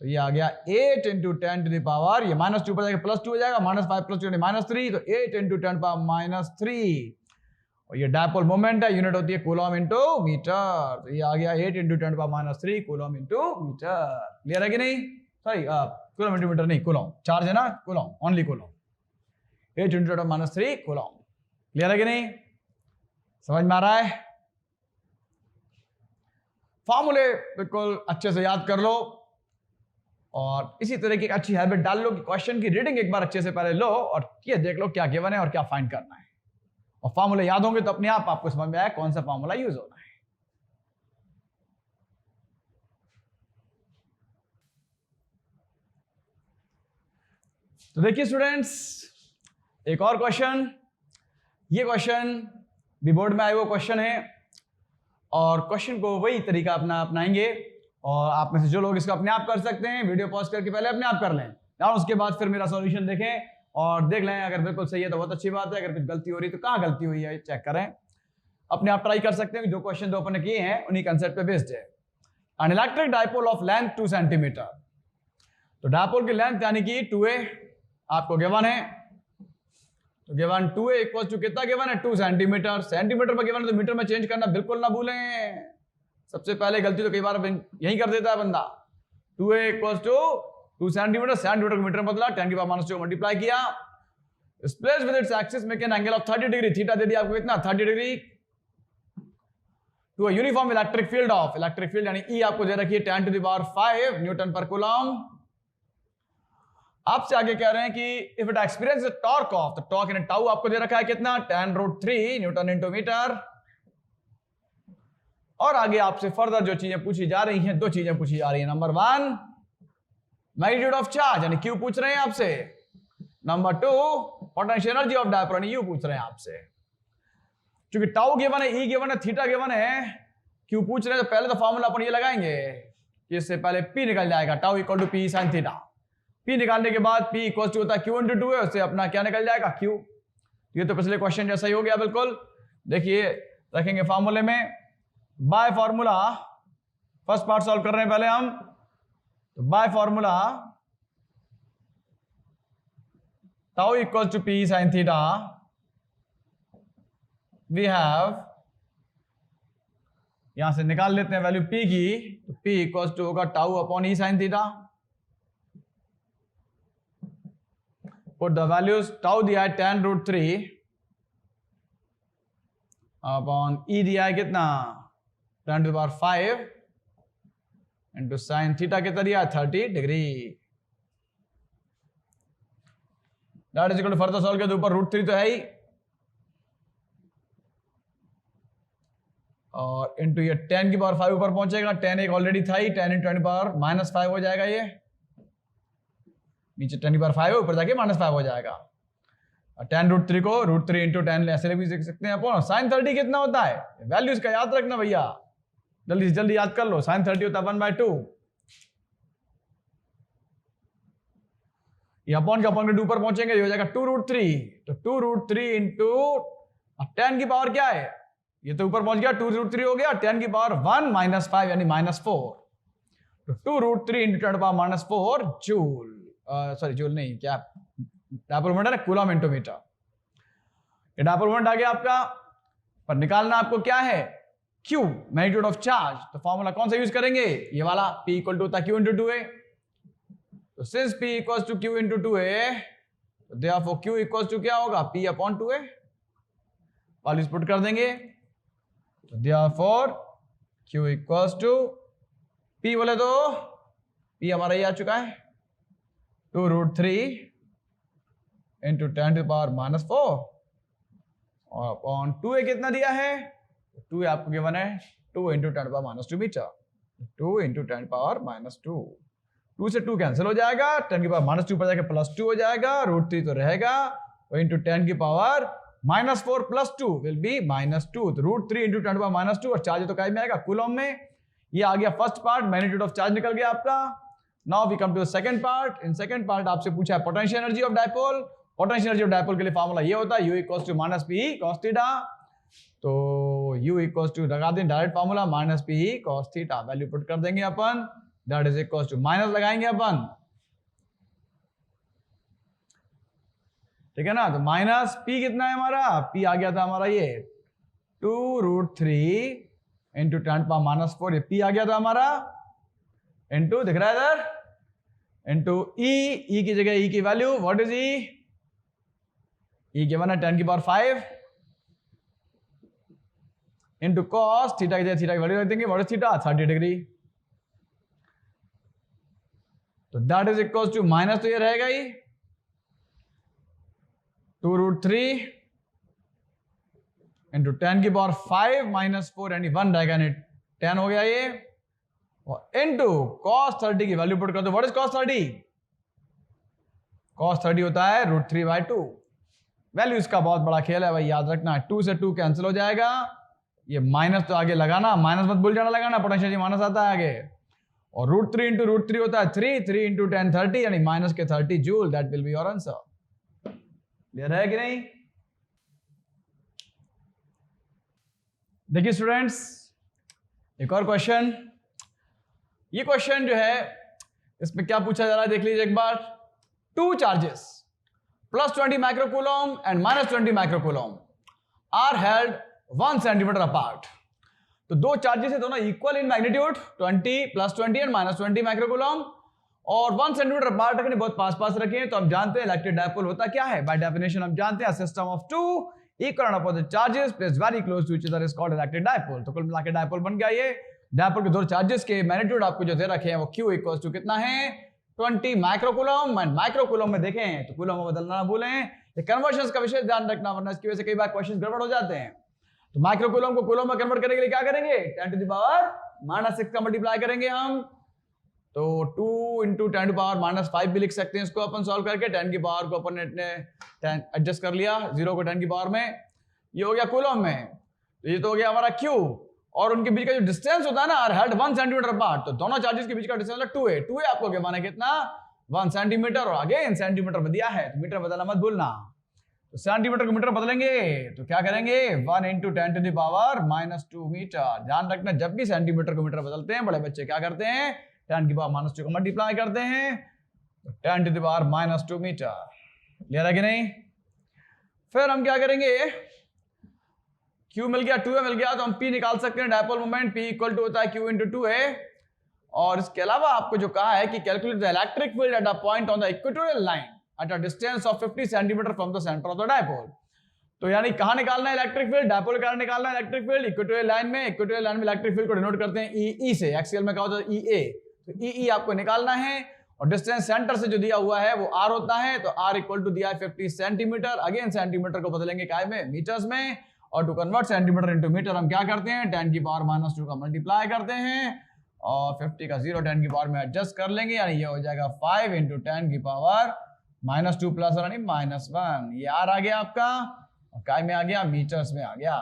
तो ये आ गया 8 इंटू 10 टू द पावर, ये -2 पर जाएगा +2 हो जाएगा, -5 + 2 -3, तो 8 इंटू 10 पावर -3, और ये डायपोल मोमेंट है, यूनिट होती है कूलम इंटू मीटर, तो ये आ गया 8 into 10 power -3 coulomb into metre. Clear है कि नहीं, सॉरी कूलम इंटू मीटर नहीं, कूलम चार्ज है ना, coulomb only coulomb, 8 into 10 power -3 coulomb. Clear है कि नहीं, समझ में आ रहा है। फॉर्मूले बिल्कुल अच्छे से याद कर लो और इसी तरह की एक अच्छी हैबिट डाल लो कि क्वेश्चन की रीडिंग एक बार अच्छे से पहले लो और ये देख लो क्या गिवन है और क्या फाइंड करना है, और फॉर्मूले याद होंगे तो अपने आप आपको समझ में आया कौन सा फॉर्मूला यूज होना है। तो देखिए स्टूडेंट्स, एक और क्वेश्चन, ये क्वेश्चन भी बोर्ड में आए हुए क्वेश्चन है और क्वेश्चन को वही तरीका अपनाएंगे और आप में से जो लोग इसको अपने आप कर सकते हैं वीडियो पॉज करके पहले अपने आप कर लें और उसके बाद फिर मेरा सॉल्यूशन देखें और देख लें, अगर बिल्कुल सही है तो बहुत अच्छी बात है, अगर कुछ गलती हो रही है तो कहाँ गलती हुई है चेक करें, अपने आप ट्राई कर सकते हैं। जो क्वेश्चन दो अपन किए हैं उन्हीं कंसेप्ट पे बेस्ड है। N electric dipole of length 2 centimetre, तो डायपोल की लेंथ यानी कि 2a आपको गिवन है, तो गिवन 2a इक्वल टू कितना गिवन है, 2 सेंटीमीटर, सेंटीमीटर पर गिवन है तो मीटर में चेंज करना बिल्कुल ना भूलें, सबसे पहले गलती तो कई बार यही कर देता है बंदा। 2a equal to 2 centimetre, centimetre को मीटर में बदला, 10 की पावर -2 मल्टीप्लाई किया, place with its axis make an angle of 30 degree, theta दे दिया आपको कितना 30 degree, to a uniform electric field of, electric field यानी E आपको दे रखी है 10 टू द पावर 5 न्यूटन पर कूलम। आपसे आगे कह रहे हैं कि if it experience the torque of, तो टॉर्क यानी टाउ आपको दे रखा है कितना 10√3 न्यूटन इनटू मीटर। और आगे आपसे फर्दर जो चीजें पूछी जा रही हैं, दो चीजें पूछी जा रही हैं, नंबर 1 मैग्नीट्यूड ऑफ चार्ज यानी Q पूछ रहे हैं आपसे, number 2 potential energy of dipole यानी U पूछ रहे हैं आपसे। क्योंकि टाउ गिवन है, E गिवन है, थीटा गिवन है, Q पूछ रहे हैं, तो पहले तो फॉर्मूला अपन ये लगाएंगे कि इससे पहले P निकल जाएगा, tau equal to P sin theta, P निकालने के बाद P इक्वल टू होता है Q इंटू 2 है, उससे अपना क्या निकल जाएगा Q। ये तो पिछले क्वेश्चन जैसा ही हो गया बिल्कुल। देखिए रखेंगे फॉर्मूले में, by formula, first part solve कर रहे हैं पहले हम, तो by formula tau equal to P sin theta, we have, यहां से निकाल लेते हैं वैल्यू P की, तो P इक्वल टू होगा tau upon E sin theta, put the values, tau दिया है 10√3 अपॉन E दिया है कितना 10 to the power 5 into sine theta कितना दिया है 30 degree. That is equal to further solve के तो ऊपर √3 तो है ही, और इंटू ये 10 की पावर 5 ऊपर पहुंचेगा, 10 एक ऑलरेडी था ही, 10 इंटू 10 की पावर -5 हो जाएगा, ये नीचे 10 की पावर 5 है, ऊपर जाके -5 हो जाएगा। 10√3 को √3 इंटू 10 ऐसे भी लिख सकते हैं अपन। साइन 30 कितना होता है, वैल्यू इसका याद रखना भैया, जल्दी से जल्दी याद कर लो। साइन 30 होता है 1/2, ये अपॉन के ऊपर पहुंचेंगे, ये हो जाएगा 2√3, तो 2√3 इंटू 10 की पावर क्या है, ये तो ऊपर पहुंच गया 2√3 हो गया, 10 की पावर 1 -5 यानी -4, तो 2√3 into 10 power -4 joule, sorry joule नहीं, क्या डायपोल मोमेंट है ना, कूलम इंटू मीटर। ये डायपोल मोमेंट आ गया आपका, पर निकालना आपको क्या है Q, मैग्नीट्यूड ऑफ चार्ज। तो फॉर्मूला कौन सा यूज करेंगे, ये वाला, P इक्वल टू होता है Q इंटू 2A, तो since P equal to Q into 2A, तो देयरफॉर Q इक्वल टू क्या होगा P upon 2A, values put कर देंगे, तो therefore Q equal to P बोले तो P हमारा ये आ चुका है 2√3 इंटू 10 टू पावर -4 और अपॉन 2a कितना दिया है, 2a आपको गिवन है 2 × 10⁻² मीटर, 2 × 10⁻², 2 से 2 कैंसिल हो जाएगा, 10⁻² पर जाके +2 हो जाएगा, √3 तो रहेगा, और इंटू 10⁻⁻4 +2 विल बी -2, तो √3 × 10⁻², और चार्ज तो काय में आएगा, कूलम में। ये आ गया first part, magnitude of charge निकल गया आपका। Now we come to the second part. In second part आपसे पूछा है potential energy of dipole. Potential energy of dipole के लिए फॉर्मूला ये होता है U = -P cos थीटा। तो U = लगा दें direct formula -P cos theta, value put कर देंगे अपन, that is equal to minus लगाएंगे अपन, ठीक है ना। तो माइनस P कितना है हमारा, P आ गया था हमारा ये 2√3 × 10⁻⁻4, ये P आ गया था हमारा, इनटू दिख रहा है इधर, इनटू E की जगह E की value what is E given है 10⁵, इनटू cos थीटा की जगह थीटा की वैल्यू रख देंगे, व्हाट इज थीटा 30 डिग्री। तो that is equal to minus, तो ये रहेगा ही 2√3 × 10⁵ -4 यानी 1 रहेगा, यानी 10 हो गया ये, और इनटू cos 30 की वैल्यू पुट कर दो, व्हाट इज cos 30, cos 30 होता है √3/2। वैल्यू इसका बहुत बड़ा खेल है भाई, याद रखना, 2 से 2 कैंसिल हो जाएगा, ये माइनस तो आगे लगाना, माइनस मत भूल जाना लगाना, पोटेंशियल माइनस आता है आगे, और √3 × √3 होता है 3 × 10 30 यानी माइनस के 30 joule, that will be your answer. Clear है कि नहीं? देखिए स्टूडेंट्स, एक और क्वेश्चन, ये क्वेश्चन जो है इसमें क्या पूछा जा रहा है देख लीजिए एक बार। 2 charges +20 microcoulomb and -20 microcoulomb are held 1 centimetre apart. तो 2 चार्जेस है, दोनों equal in magnitude, 20 +20 and -20 microcoulomb, और 1 सेंटीमीटर अपार्ट रखने, बहुत पास पास रखे। तो हम जानते हैं इलेक्ट्रिक डायपोल होता क्या है, बाय डेफिनेशन हम जानते हैं system of 2 equal and opposite charges placed very close to each other is called electric dipole. तो कुल मिला के डायपोल बन गया ये। डायपोल के 2 चार्जेस के मैग्नीट्यूड आपको जो दे रखे हैं वो Q = कितना है 20 माइक्रोकूलम, एंड माइक्रोकूलम में देखें तो कूलम में बदलना ना भूलें, ये कन्वर्जन्स का विशेष ध्यान रखना, वरना इसकी वजह से कई बार क्वेश्चन गड़बड़ हो जाते हैं। तो माइक्रोकूलम को कूलम में कन्वर्ट करने के लिए क्या करेंगे, 10⁻⁻6 का मल्टीप्लाई करेंगे हम, तो 2 × 10⁻⁻5 भी लिख सकते हैं इसको अपन सॉल्व करके, 10 की पावर को अपन ने एडजस्ट कर लिया, 0 को 10 की पावर में, ये हो गया कूलम में, तो ये तो हो गया हमारा Q, और उनके बीच का जो डिस्टेंस होता है ना, आर हेल्ड 1 सेंटीमीटर अपार्ट, तो दोनों चार्जेस के बीच का डिस्टेंस 2a आपको गिवन है कितना 1 सेंटीमीटर, और अगेन सेंटीमीटर में दिया है तो मीटर बदलना मत भूलना। तो सेंटीमीटर को मीटर बदलेंगे तो क्या करेंगे 1 × 10⁻⁻2 मीटर। ध्यान रखना जब भी सेंटीमीटर को मीटर बदलते हैं बड़े बच्चे क्या करते हैं 10⁻⁻2 को मल्टीप्लाई करते हैं, तो 10⁻⁻2 मीटर। क्लियर है कि नहीं? फिर हम क्या करेंगे, Q मिल गया 2a मिल गया, तो हम P निकाल सकते हैं, डायपोल मोमेंट P = होता है Q × 2a। और इसके अलावा आपको जो कहा है कि calculate the electric field at a point on the equatorial line at a distance of 50 centimetre from the centre of the dipole. तो यानी कहां निकालना है इलेक्ट्रिक फील्ड, डायपोल के कारण निकालना है इलेक्ट्रिक फील्ड, इक्वेटोरियल लाइन में। इक्वेटोरियल लाइन में इलेक्ट्रिक फील्ड को डिनोट करते हैं E से, एक्सियल में क्या होता है EA, तो EE आपको निकालना है, और डिस्टेंस सेंटर से जो दिया हुआ है वो R होता है, तो R = दिया है 50 सेंटीमीटर। अगेन सेंटीमीटर को बदलेंगे काय में, मीटर्स में, और to convert centimetre into metre हम क्या करते हैं 10⁻⁻2 का मल्टीप्लाई करते हैं, और 50 का 0 10 की पावर में एडजस्ट कर लेंगे, यानी ये हो जाएगा 5 × 10⁻⁻2 प्लस यानी -1, ये R आ गया आपका, और काय में आ गया मीटर्स में आ गया।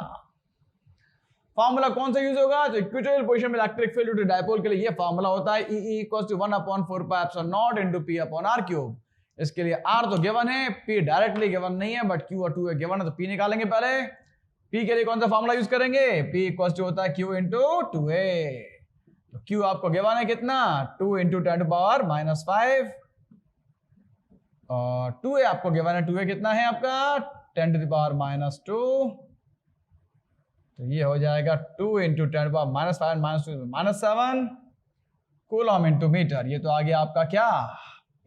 फार्मूला कौन सा यूज होगा, तो इक्वेटोरियल पोजीशन में electric field due to dipole के लिए ये फार्मूला होता है E = 1/4πε0 × P/r³। इसके लिए R तो गिवन है, P डायरेक्टली गिवन नहीं है, बट Q और 2a गिवन है, तो P निकालेंगे पहले। P के लिए कौन सा फार्मूला यूज करेंगे, P = होता है Q × 2a। तो Q आपको गिवन है कितना 2 × 10⁻⁻5, और 2a आपको गिवन है, 2a कितना है आपका 10⁻⁻2, तो ये हो जाएगा 2 × 10⁻⁻5 -2 -7 कूलम × मीटर। ये तो आ गया आपका क्या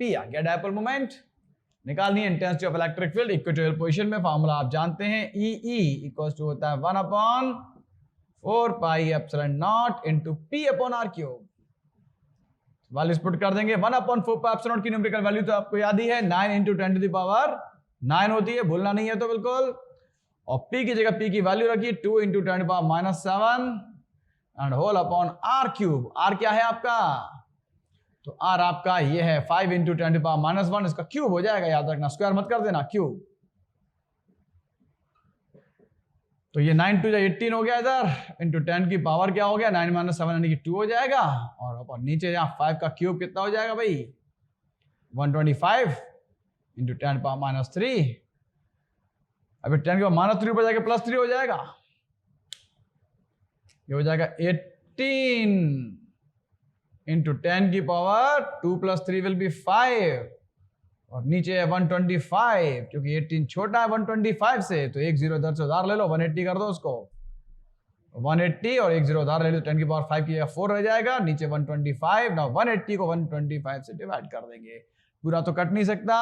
P आ गया डायपोल मोमेंट। निकालनी है intensity of electric field equatorial position में, फार्मूला आप जानते हैं E = होता है 1/4πε0 × P/r³। वैल्यूज पुट कर देंगे, 1/4πε0 की न्यूमेरिकल वैल्यू तो आपको याद ही है 9 × 10⁻9 होती है, भूलना नहीं है तो बिल्कुल, और P की जगह P की वैल्यू रखिए 2 into 10⁻⁻7 and whole upon R cube. R क्या है आपका? तो R आपका ये है 5 इंटू 10⁻⁻1, इसका क्यूब हो जाएगा, याद रखना, स्क्वायर मत कर देना, क्यूब। तो ये 9 टू 18 हो गया इधर, इंटू 10 की पावर क्या हो गया 9-7 यानी कि 2 हो जाएगा, और अपन नीचे यहाँ 5 का क्यूब कितना हो जाएगा भाई 125 इंटू 10⁻³ अभी 10 के बाद -3 ऊपर जाके +3 हो जाएगा, ये हो जाएगा 18 इंटू 10 की पावर 2 + 3 विल बी 5, और नीचे है 125 क्योंकि 18 छोटा है 125 से, तो 1 0 इधर से उधार ले लो, 180 कर दो उसको, 180 और 1 0 उधार ले लो, 10 की पावर 5 की जगह 4 रह जाएगा, नीचे 125। ना 180 को 125 से डिवाइड कर देंगे, पूरा तो कट नहीं सकता,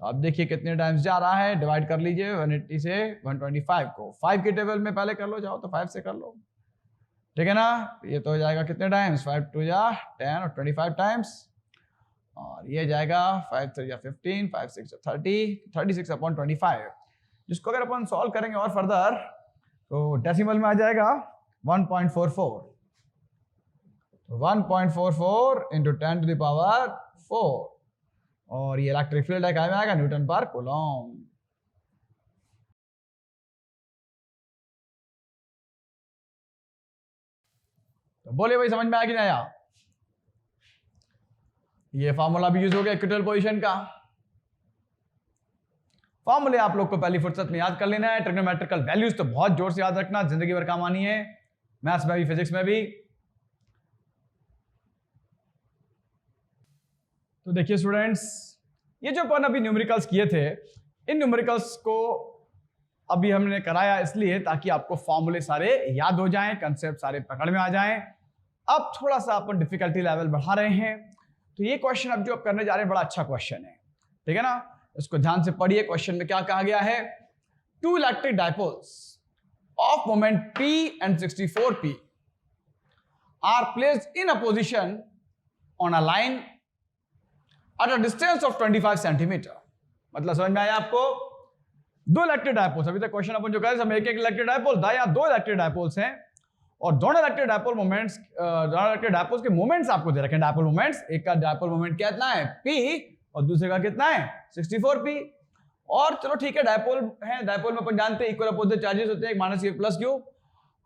तो अब देखिए कितने टाइम्स जा रहा है, डिवाइड कर लीजिए 180 से 125 को। 5 के टेबल में पहले कर लो, जाओ तो 5 से कर लो, ठीक है ना। ये तो हो जाएगा कितने टाइम्स 5 2 जा 10 और 25 टाइम्स, और ये जाएगा 5 3 जा 15 5 6 जा 30 36/25, जिसको अगर अपन सॉल्व करेंगे और फर्दर तो डेसिमल में आ जाएगा 1.44, तो 1.44 इंटू 10 टू द पावर 4, और ये इलेक्ट्रिक फील्ड है, क्या में आएगा न्यूटन पर कूलम। तो बोलिए भाई समझ में आया कि नहीं आया? ये फार्मूला भी यूज हो गया इक्विटोरियल पोजीशन का। फार्मूले आप लोग को पहली फुर्सत में याद कर लेना है, ट्रिग्नोमेट्रिकल वैल्यूज तो बहुत जोर से याद रखना, जिंदगी भर काम आनी है, मैथ्स में भी फिजिक्स में भी। तो देखिए स्टूडेंट्स, ये जो अपन अभी न्यूमेरिकल्स किए थे, इन न्यूमेरिकल्स को अभी हमने कराया इसलिए ताकि आपको फॉर्मूले सारे याद हो जाएं, कंसेप्ट सारे पकड़ में आ जाएं। अब थोड़ा सा अपन डिफिकल्टी लेवल बढ़ा रहे हैं, तो ये क्वेश्चन अब जो आप करने जा रहे हैं बड़ा अच्छा क्वेश्चन है, ठीक है ना। इसको ध्यान से पढ़िए, क्वेश्चन में क्या कहा गया है, 2 electric dipoles of moment P and 64P are placed in a position on a line at a distance of 25 centimetre. मतलब समझ में आया आपको? 2 इलेक्ट्रिक डायपोल्स, अभी तक क्वेश्चन अपन जो कर रहे हैं, एक इलेक्ट्रिक डायपोल था, यहाँ 2 इलेक्ट्रिक डायपोल्स हैं, और दोनों इलेक्ट्रिक डायपोल मोमेंट्स, दोनों इलेक्ट्रिक डायपोल्स के मोमेंट्स आपको दे रखे हैं, डायपोल मोमेंट्स। एक का डायपोल मोमेंट कितना है P, और दूसरे का कितना है 64P। और चलो ठीक है, डायपोल है, डायपोल में अपन जानते हैं इक्वल अपोजिट चार्जेस होते हैं, एक -q + q,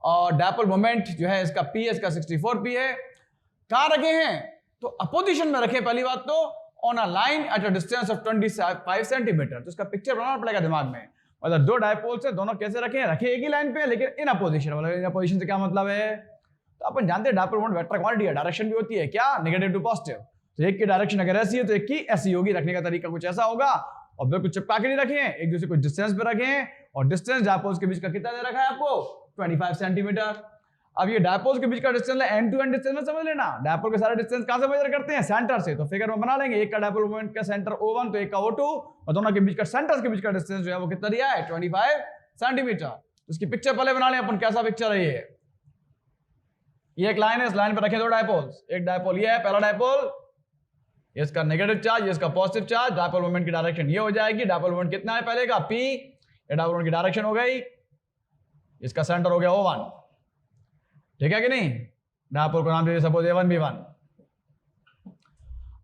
और डायपोल मोमेंट जो है इसका P है, इसका 64P है। कहाँ रखे हैं? तो अपोजिशन में रखे, पहली बात तो on a line at a distance of 25 centimetre. तो इसका पिक्चर बनाना पड़ेगा दिमाग में, मतलब 2 डायपोल्स है, दोनों कैसे रखे हैं, रखे एक ही लाइन पे लेकिन इन अपोजिशन। मतलब इन अपोजिशन से क्या मतलब है, तो अपन जानते हैं डायपोल मोमेंट वेक्टर क्वांटिटी है, डायरेक्शन भी होती है क्या, नेगेटिव टू पॉजिटिव। तो एक की डायरेक्शन अगर ऐसी है तो एक की ऐसी होगी, रखने का तरीका कुछ ऐसा होगा, और बिल्कुल चिपका के नहीं रखे हैं, एक दूसरे को डिस्टेंस पे रखे हैं, और डिस्टेंस डायपोल्स के बीच का कितना दे रखा है आपको 25 सेंटीमीटर। अब ये डायपोल्स के बीच का distance end to end distance में समझ लेना, डायपोल के सारे डिस्टेंस कहां से मेजर करते हैं, सेंटर से। तो फिगर में बना लेंगे, एक का डायपोल मोमेंट का सेंटर O1 तो एक का O2, और दोनों के बीच का सेंटर्स के बीच का डिस्टेंस जो है वो कितना दिया है 25 सेंटीमीटर। इसकी पिक्चर पहले बना लें अपन, कैसा पिक्चर है ये एक लाइन है, इस लाइन पर रखे 2 डायपोल्स, एक डायपोल ये है, पहला डायपोल, ये इसका नेगेटिव चार्ज, ये इसका पॉजिटिव चार्ज, डायपोल मोमेंट की डायरेक्शन ये हो जाएगी, डायपोल मोमेंट कितना है पहले का P, ये डायपोल मोमेंट की डायरेक्शन हो गई, इसका सेंटर हो गया O1, ठीक है कि नहीं। डायपोल को नाम दे सपोज A1 B1।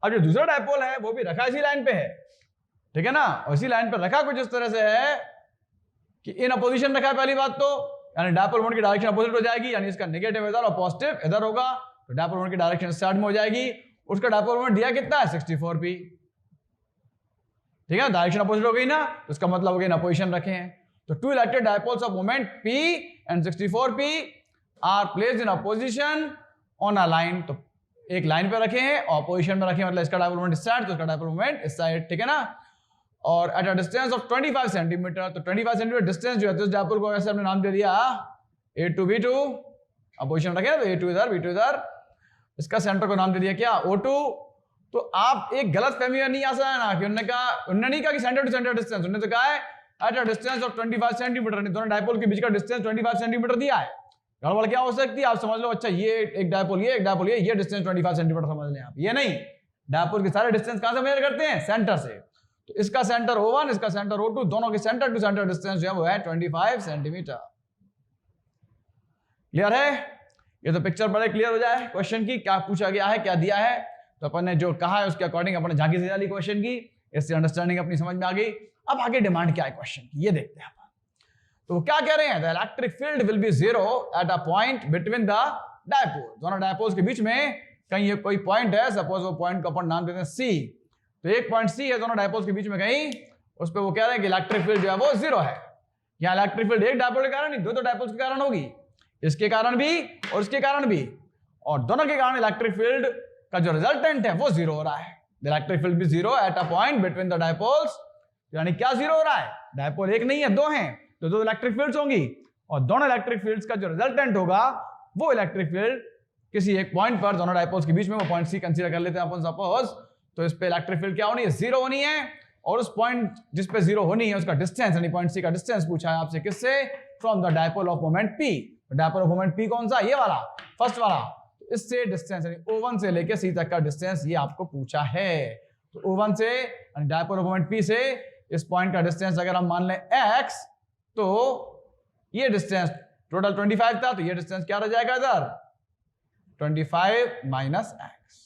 अब जो दूसरा डायपोल है वो भी रखा इसी लाइन पे है, ठीक है ना, और इसी लाइन पे रखा कुछ इस तरह से है कि इन अपोजिशन रखा है पहली बात तो, यानी डायपोल मोमेंट की डायरेक्शन अपोजिट हो जाएगी, यानी इसका नेगेटिव इधर और पॉजिटिव इधर होगा, तो डायपोल मोमेंट की डायरेक्शन साइड में हो जाएगी। उसका डायपोल मोमेंट दिया कितना है 64P, ठीक है, डायरेक्शन अपोजिट हो गई ना, तो इसका मतलब हो गया इन अपोजिशन रखे हैं। तो 2 electric dipoles of moment P and 64P are placed in opposition on a line, तो एक लाइन पे रखे हैं और अपोजिशन में रखे हैं, मतलब इसका डायपोल मोमेंट इस साइड तो इसका डायपोल मोमेंट इस साइड, ठीक है ना। और at a distance of 25 centimetre, तो 25 सेंटीमीटर डिस्टेंस जो है तो इस डायपोल को ऐसे हमने नाम दे दिया A2 B2, अपोजिशन रखे तो A2 इधर B2 इधर, इसका सेंटर को नाम दे दिया क्या O2। तो आप एक गलत फहमी नहीं आ सकता ना कि उन्होंने नहीं कहा कि सेंटर टू सेंटर डिस्टेंस, उन्होंने तो कहा है at a distance of 25 centimetre, दोनों डायपोल के बीच का डिस्टेंस 25 सेंटीमीटर दिया है। गड़बड़ क्या हो सकती है आप समझ लो, अच्छा ये एक डायपोल ये डिस्टेंस 25 सेंटीमीटर समझ लें आप, ये नहीं, डायपोल के सारे डिस्टेंस कहां से मेजर करते हैं, सेंटर से। तो इसका सेंटर O1, इसका सेंटर O2, दोनों के सेंटर टू सेंटर डिस्टेंस जो है वो है 25 सेंटीमीटर। क्लियर है? ये तो पिक्चर बड़े क्लियर हो जाए क्वेश्चन की क्या पूछा गया है, क्या दिया है। तो अपन ने जो कहा है उसके अकॉर्डिंग अपन ने झांकी से डाली क्वेश्चन की, इससे अंडरस्टैंडिंग अपनी समझ में आ गई। अब आगे डिमांड क्या है क्वेश्चन की, ये देखते हैं। तो क्या कह रहे हैं, the electric field will be zero at a point between the dipole, दोनों डायपोल्स के बीच में कहीं ये कोई पॉइंट है, सपोज वो पॉइंट को अपन नाम देते हैं सी, तो एक पॉइंट सी है दोनों डायपोल्स के बीच में कहीं, उस पे वो कह रहे हैं कि इलेक्ट्रिक फील्ड जो है वो जीरो है। यहाँ इलेक्ट्रिक फील्ड एक डायपोल के कारण नहीं, दो डायपोल्स के कारण होगी, इसके कारण भी और इसके कारण भी, और दोनों के कारण इलेक्ट्रिक फील्ड का जो रिजल्टेंट है वो जीरो हो रहा है। द इलेक्ट्रिक फील्ड भी zero at a point between the dipoles, यानी क्या जीरो हो रहा है, डायपोल एक नहीं है दो हैं, तो दो इलेक्ट्रिक फील्ड्स होंगी, और दोनों इलेक्ट्रिक फील्ड्स का जो रिजल्टेंट होगा वो इलेक्ट्रिक फील्ड किसी एक पॉइंट पर दोनों डायपोल्स के बीच में, वो पॉइंट सी कंसीडर कर लेते हैं अपन सपोज, तो इस पे इलेक्ट्रिक फील्ड क्या होनी है, जीरो होनी है, और उस पॉइंट जिस पे जीरो होनी है उसका डिस्टेंस यानी पॉइंट सी का डिस्टेंस पूछा है आपसे, किससे, from the dipole of moment P. Dipole of moment P कौन सा, ये वाला फर्स्ट वाला, इससे डिस्टेंस यानी O1 से लेके सी तक का डिस्टेंस ये आपको पूछा है। तो O1 से डायपोल ऑफ मोमेंट पी से इस पॉइंट का डिस्टेंस अगर हम मान लें x, तो ये डिस्टेंस टोटल 25 था, तो ये डिस्टेंस क्या रह जाएगा इधर 25 माइनस x।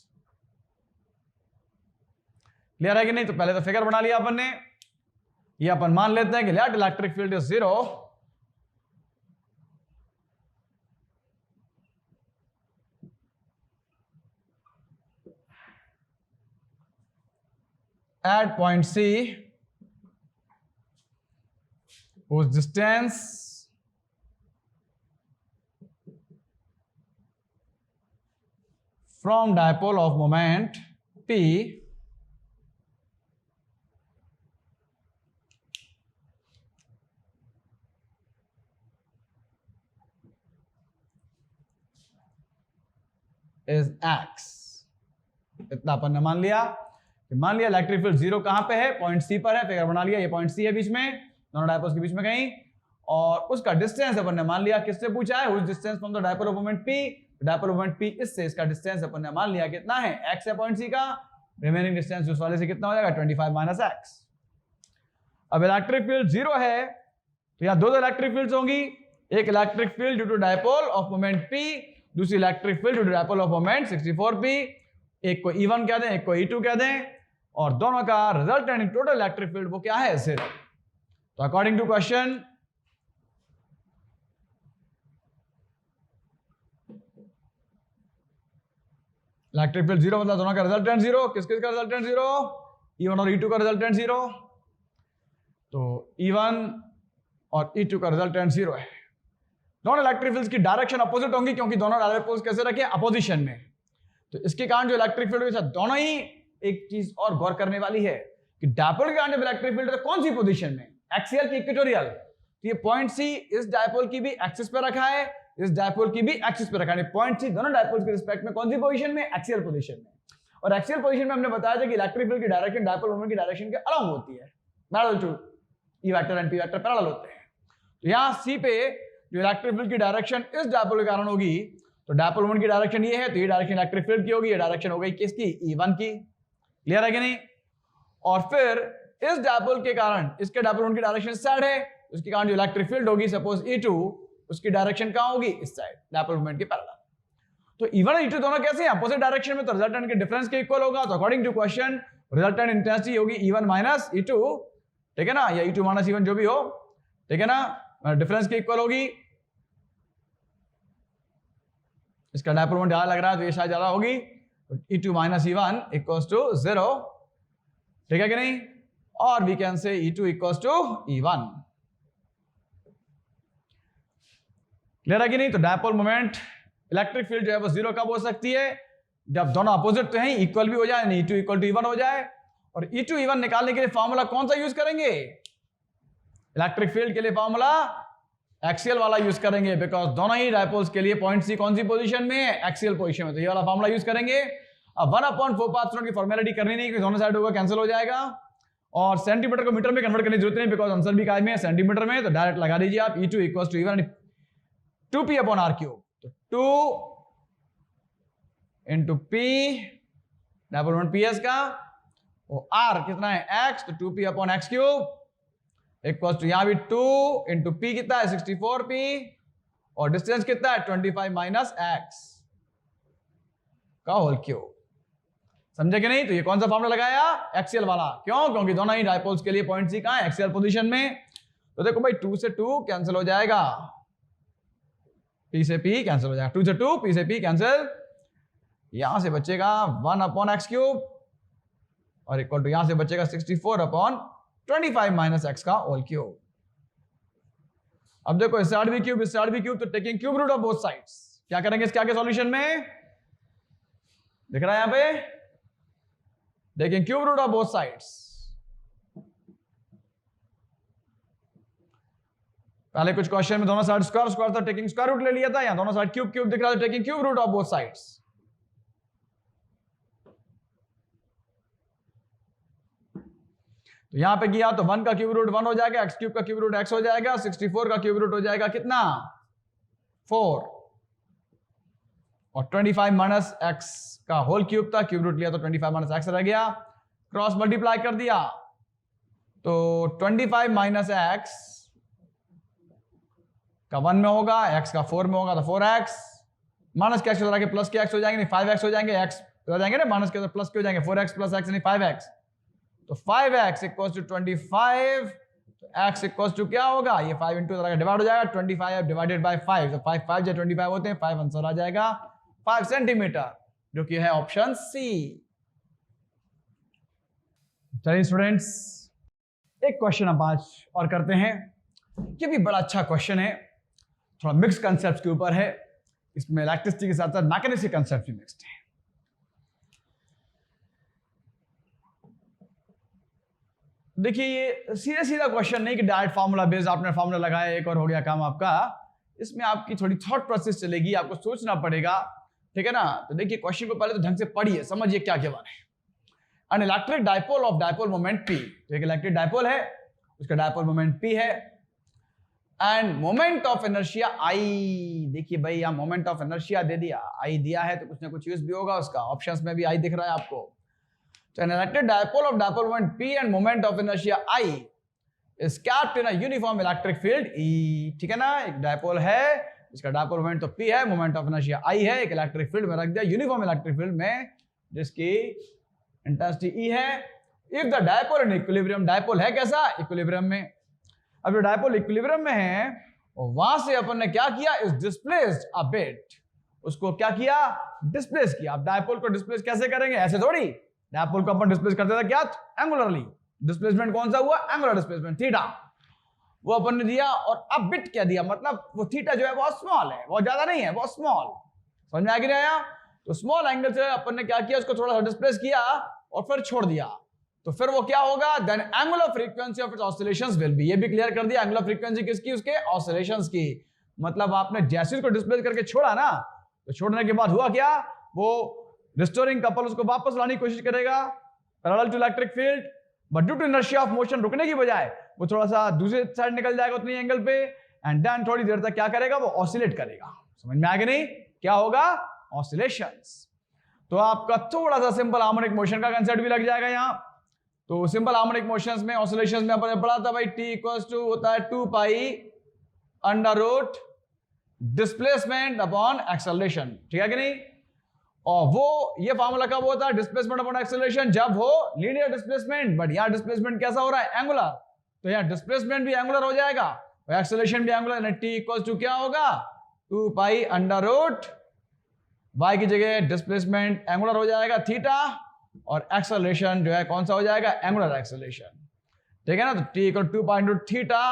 क्लियर है कि नहीं? तो पहले तो फिगर बना लिया अपन ने, ये अपन मान लेते हैं कि let electric field is zero at point C whose distance from dipole of moment P is x। इतना अपन ने मान लिया इलेक्ट्रिक फील्ड जीरो कहां पे है, पॉइंट सी पर है, फिगर बना लिया, ये पॉइंट सी है बीच में, दोनों डायपोल्स के बीच में कहीं, और उसका डिस्टेंस अपन ने मान लिया, किससे पूछा है, उस distance from the dipole of moment P, dipole of moment P इससे इसका डिस्टेंस अपन ने मान लिया कितना है, x है पॉइंट सी का, रिमेनिंग डिस्टेंस उस वाले से कितना हो जाएगा 25 माइनस x। अब इलेक्ट्रिक फील्ड जीरो है तो यहां दो इलेक्ट्रिक फील्ड्स होंगी, एक electric field due to dipole of moment p, दूसरी electric field due to dipole of moment 64p, एक को E1 कह दें, एक को E2 कह दें, और दोनों का रिजल्टेंट टोटल इलेक्ट्रिक फील्ड वो क्या है, जीरो। तो according to question electric field zero मतलब दोनों का रिजल्टेंट जीरो, किस किस का रिजल्टेंट जीरो, E1 और E2 का रिजल्टेंट जीरो, तो E1 और E2 का रिजल्टेंट जीरो है। दोनों इलेक्ट्रिक फील्ड्स की डायरेक्शन अपोजिट होंगी क्योंकि दोनों डायपोल्स कैसे रखे, अपोजिशन में, तो इसके कारण जो इलेक्ट्रिक फील्ड के साथ दोनों ही, एक चीज और गौर करने वाली है कि डायपोल के कारण जब इलेक्ट्रिक फील्ड है तो कौन सी पोजीशन में, एक्सियल की इक्वेटोरियल, तो ये पॉइंट सी इस डायपोल की भी एक्सिस पे रखा है, इस डायपोल की भी एक्सिस पे रखा है, पॉइंट सी दोनों डायपोल्स के रिस्पेक्ट में कौन सी पोजीशन में, एक्सियल पोजीशन में। और एक्सियल पोजीशन में हमने बताया था कि इलेक्ट्रिक फील्ड की डायरेक्शन डायपोल मोमेंट की डायरेक्शन के अलोंग होती है, parallel to E vector and P vector parallel होते हैं। तो यहां सी पे जो इलेक्ट्रिक फील्ड की डायरेक्शन इस डायपोल के कारण होगी, तो डायपोल मोमेंट की डायरेक्शन ये है, तो ये डायरेक्शन इलेक्ट्रिक फील्ड की होगी, ये डायरेक्शन हो गई किसकी, E1 की। क्लियर है कि नहीं? और फिर इस डायपोल के कारण इसके डायपोल मोमेंट की डायरेक्शन इस साइड है, उसके कारण जो इलेक्ट्रिक फील्ड होगी सपोज E2, उसकी डायरेक्शन कहां होगी, इस साइड, डायपोल मोमेंट के पैरेलल। तो E1 और E2 दोनों कैसे हैं, अपोजिट डायरेक्शन में, तो रिजल्टेंट के डिफरेंस के इक्वल होगा। तो according to question resultant intensity होगी E1 माइनस E2, ठीक है ना, या E2 माइनस E1 जो भी हो, ठीक है ना, डिफरेंस के इक्वल होगी। इसका डायपोल मोमेंट ज्यादा लग रहा है तो ये शायद ज्यादा होगी, E2 minus E1 equals to 0, ठीक है कि नहीं, और we can say E2 equals to E1। Clear है कि नहीं? तो डायपोल मोमेंट इलेक्ट्रिक फील्ड जो है वो जीरो कब हो सकती है, जब दोनों अपोजिट तो हैं, इक्वल भी हो जाए, यानी E2 इक्वल टू E1 हो जाए। और E2 E1 निकालने के लिए फॉर्मूला कौन सा यूज करेंगे, इलेक्ट्रिक फील्ड के लिए फॉर्मूला एक्सियल वाला यूज करेंगे, बिकॉज दोनों ही डायपोल्स के लिए पॉइंट सी कौन सी पोजीशन में है, एक्सियल पोजीशन में, तो ये वाला फॉर्मूला यूज करेंगे। अब 1/4 की फॉर्मेलिटी करनी नहीं, क्योंकि दोनों साइड होगा कैंसिल हो जाएगा, और सेंटीमीटर को मीटर में कन्वर्ट करने की जरूरत नहीं, बिकॉज आंसर भी काय में है सेंटीमीटर में, तो डायरेक्ट लगा दीजिए आप E2 equal to E1 2p/r3, तो 2 into p dipole moment PS का और r कितना है x, तो 2p upon x cube equal to यहां भी 2 इंटू p कितना है 64p और डिस्टेंस कितना है 25 माइनस एक्स का होल क्यूब। समझे कि नहीं? तो ये कौन सा फॉर्मूला लगाया? एक्सियल वाला। क्यों? क्योंकि दोनों ही डायपोल्स के लिए पॉइंट सी कहां है? एक्सियल पोजीशन में। तो देखो भाई 2 से 2 कैंसिल हो जाएगा, p से p कैंसिल हो जाएगा, 2 से 2 p से p कैंसिल, यहां से बचेगा 1 अपॉन एक्स क्यूब और इक्वल टू यहां से बचेगा 64 अपॉन 25 माइनस एक्स का होल क्यूब। अब देखो इस साइड भी क्यूब, इस साइड भी क्यूब, तो taking cube root of both sides क्या करेंगे इसके आगे सॉल्यूशन में? दिख रहा है यहां पे? Taking cube root of both sides. पहले कुछ क्वेश्चन में दोनों साइड स्क्वायर स्क्वायर था, टेकिंग स्क्वायर रूट ले लिया था, यहां दोनों साइड क्यूब क्यूब दिख रहा है, taking cube root of both sides. तो यहां पे किया तो 1 का क्यूब रूट 1 हो जाएगा, एक्स क्यूब का क्यूब रूट एक्स हो जाएगा, 64 का क्यूब रूट हो जाएगा कितना 4 और 25 माइनस एक्स का होल क्यूब था, क्यूब रूट लिया तो 25 माइनस एक्स रह गया, क्रॉस मल्टीप्लाई कर दिया तो 25 माइनस एक्स का 1 में होगा, x का 4 में होगा तो 4x माइनस के एक्स हो जाएंगे प्लस के एक्स हो जाएंगे, नहीं 5x हो जाएंगे, x हो जाएंगे ना माइनस के प्लस के हो जाएंगे, 4x प्लस x नहीं 5x, तो 5x इक्वल्स टू 25, तो x इक्वल्स टू क्या होगा? ये 5 इंटू डिवाइड हो जाएगा 25 डिवाइडेड बाय 5, तो 5 5 जो 25 होते हैं, 5 आंसर आ जाएगा 5 सेंटीमीटर, जो कि है ऑप्शन सी। चलिए स्टूडेंट्स एक क्वेश्चन अब आज और करते हैं, ये भी बड़ा अच्छा क्वेश्चन है, थोड़ा मिक्स कंसेप्ट के ऊपर है, इसमें इलेक्ट्रिसिटी के साथ साथ मैकेनिक्स के कंसेप्ट भी मिक्स्ड है। देखिए ये सीधा सीधा क्वेश्चन नहीं कि डायरेक्ट फार्मूला बेस्ड आपने फार्मूला लगाया एक और हो गया काम आपका, इसमें आपकी थोड़ी थॉट प्रोसेस चलेगी, आपको सोचना पड़ेगा, ठीक है ना? तो देखिए क्वेश्चन को पहले तो ढंग से पढ़िए, समझिए क्या गिवन है। N electric dipole of dipole moment P, तो एक इलेक्ट्रिक डायपोल है, उसका डायपोल मोमेंट P है, end moment of inertia I, देखिए भाई यहां मोमेंट ऑफ इनर्शिया दे दिया, I दिया है तो कुछ ना कुछ यूज भी होगा उसका, ऑप्शंस में भी I दिख रहा है आपको। So an electric dipole of dipole moment P and moment of inertia I is kept in a uniform electric field E, ठीक है ना? एक डायपोल है, इसका डायपोल मोमेंट तो P है, मोमेंट ऑफ इनर्शिया I है, एक इलेक्ट्रिक फील्ड में रख दिया, यूनिफॉर्म इलेक्ट्रिक फील्ड में जिसकी इंटेंसिटी E है। If the dipole in equilibrium, dipole है कैसा? इक्विलिब्रियम में। अब जो डायपोल इक्विलिब्रियम में है वहां से अपन ने क्या किया? इज डिस्प्लेस्ड अ बिट, उसको क्या किया? डिस्प्लेस किया। अब डायपोल को डिस्प्लेस कैसे करेंगे? ऐसे थोड़ी, डायपोल को अपन डिस्प्लेस करते थे क्या? एंगुलरली। डिस्प्लेसमेंट कौन सा हुआ? एंगुलर डिस्प्लेसमेंट, थीटा, वो अपन ने दिया। और अब बिट क्या दिया? मतलब वो थीटा जो है बहुत स्मॉल है, बहुत ज्यादा नहीं है, बहुत स्मॉल। समझ में आ गया आया? तो स्मॉल एंगल से अपन ने क्या किया? उसको थोड़ा सा डिस्प्लेस किया और फिर छोड़ दिया, तो फिर वो क्या होगा? Then angular frequency of its oscillations will be, ये भी क्लियर कर दिया, एंगुलर फ्रीक्वेंसी किसकी? उसके ऑसिलेशंस की। मतलब आपने जैसे उसको डिस्प्लेस करके छोड़ा ना, तो छोड़ने के बाद हुआ क्या? वो रिस्टोरिंग कपल उसको वापस लाने की कोशिश करेगा parallel to electric field, but due to inertia of motion रुकने की बजाय वो थोड़ा सा दूसरे साइड निकल जाएगा उतनी एंगल पे, एंड देन थोड़ी देर तक क्या करेगा? वो ऑसिलेट करेगा। समझ में आ गया नहीं? क्या होगा? ऑसिलेशंस। तो आपका थोड़ा सा सिंपल हार्मोनिक मोशन का कंसेप्ट भी लग जाएगा यहाँ। तो सिंपल हार्मोनिक मोशंस में, ऑसिलेशंस में अपन ने पढ़ा था भाई T इक्वल्स टू होता है 2 pi under root displacement upon acceleration, ठीक है कि नहीं? और वो ये फार्मूला कब होता है? डिस्प्लेसमेंट अपॉन एक्सेलरेशन जब हो लीनियर डिस्प्लेसमेंट, बट यहाँ डिस्प्लेसमेंट कैसा हो रहा है? एंगुलर। तो यहाँ डिस्प्लेसमेंट भी एंगुलर हो जाएगा और एक्सेलरेशन भी एंगुलर, यानी T इक्वल्स टू क्या होगा? 2 पाई अंडर रूट y की जगह डिस्प्लेसमेंट एंगुलर हो जाएगा थीटा, और एक्सेलरेशन जो है कौन सा हो जाएगा? एंगुलर एक्सेलरेशन, ठीक है ना? तो T equal 2 pi into theta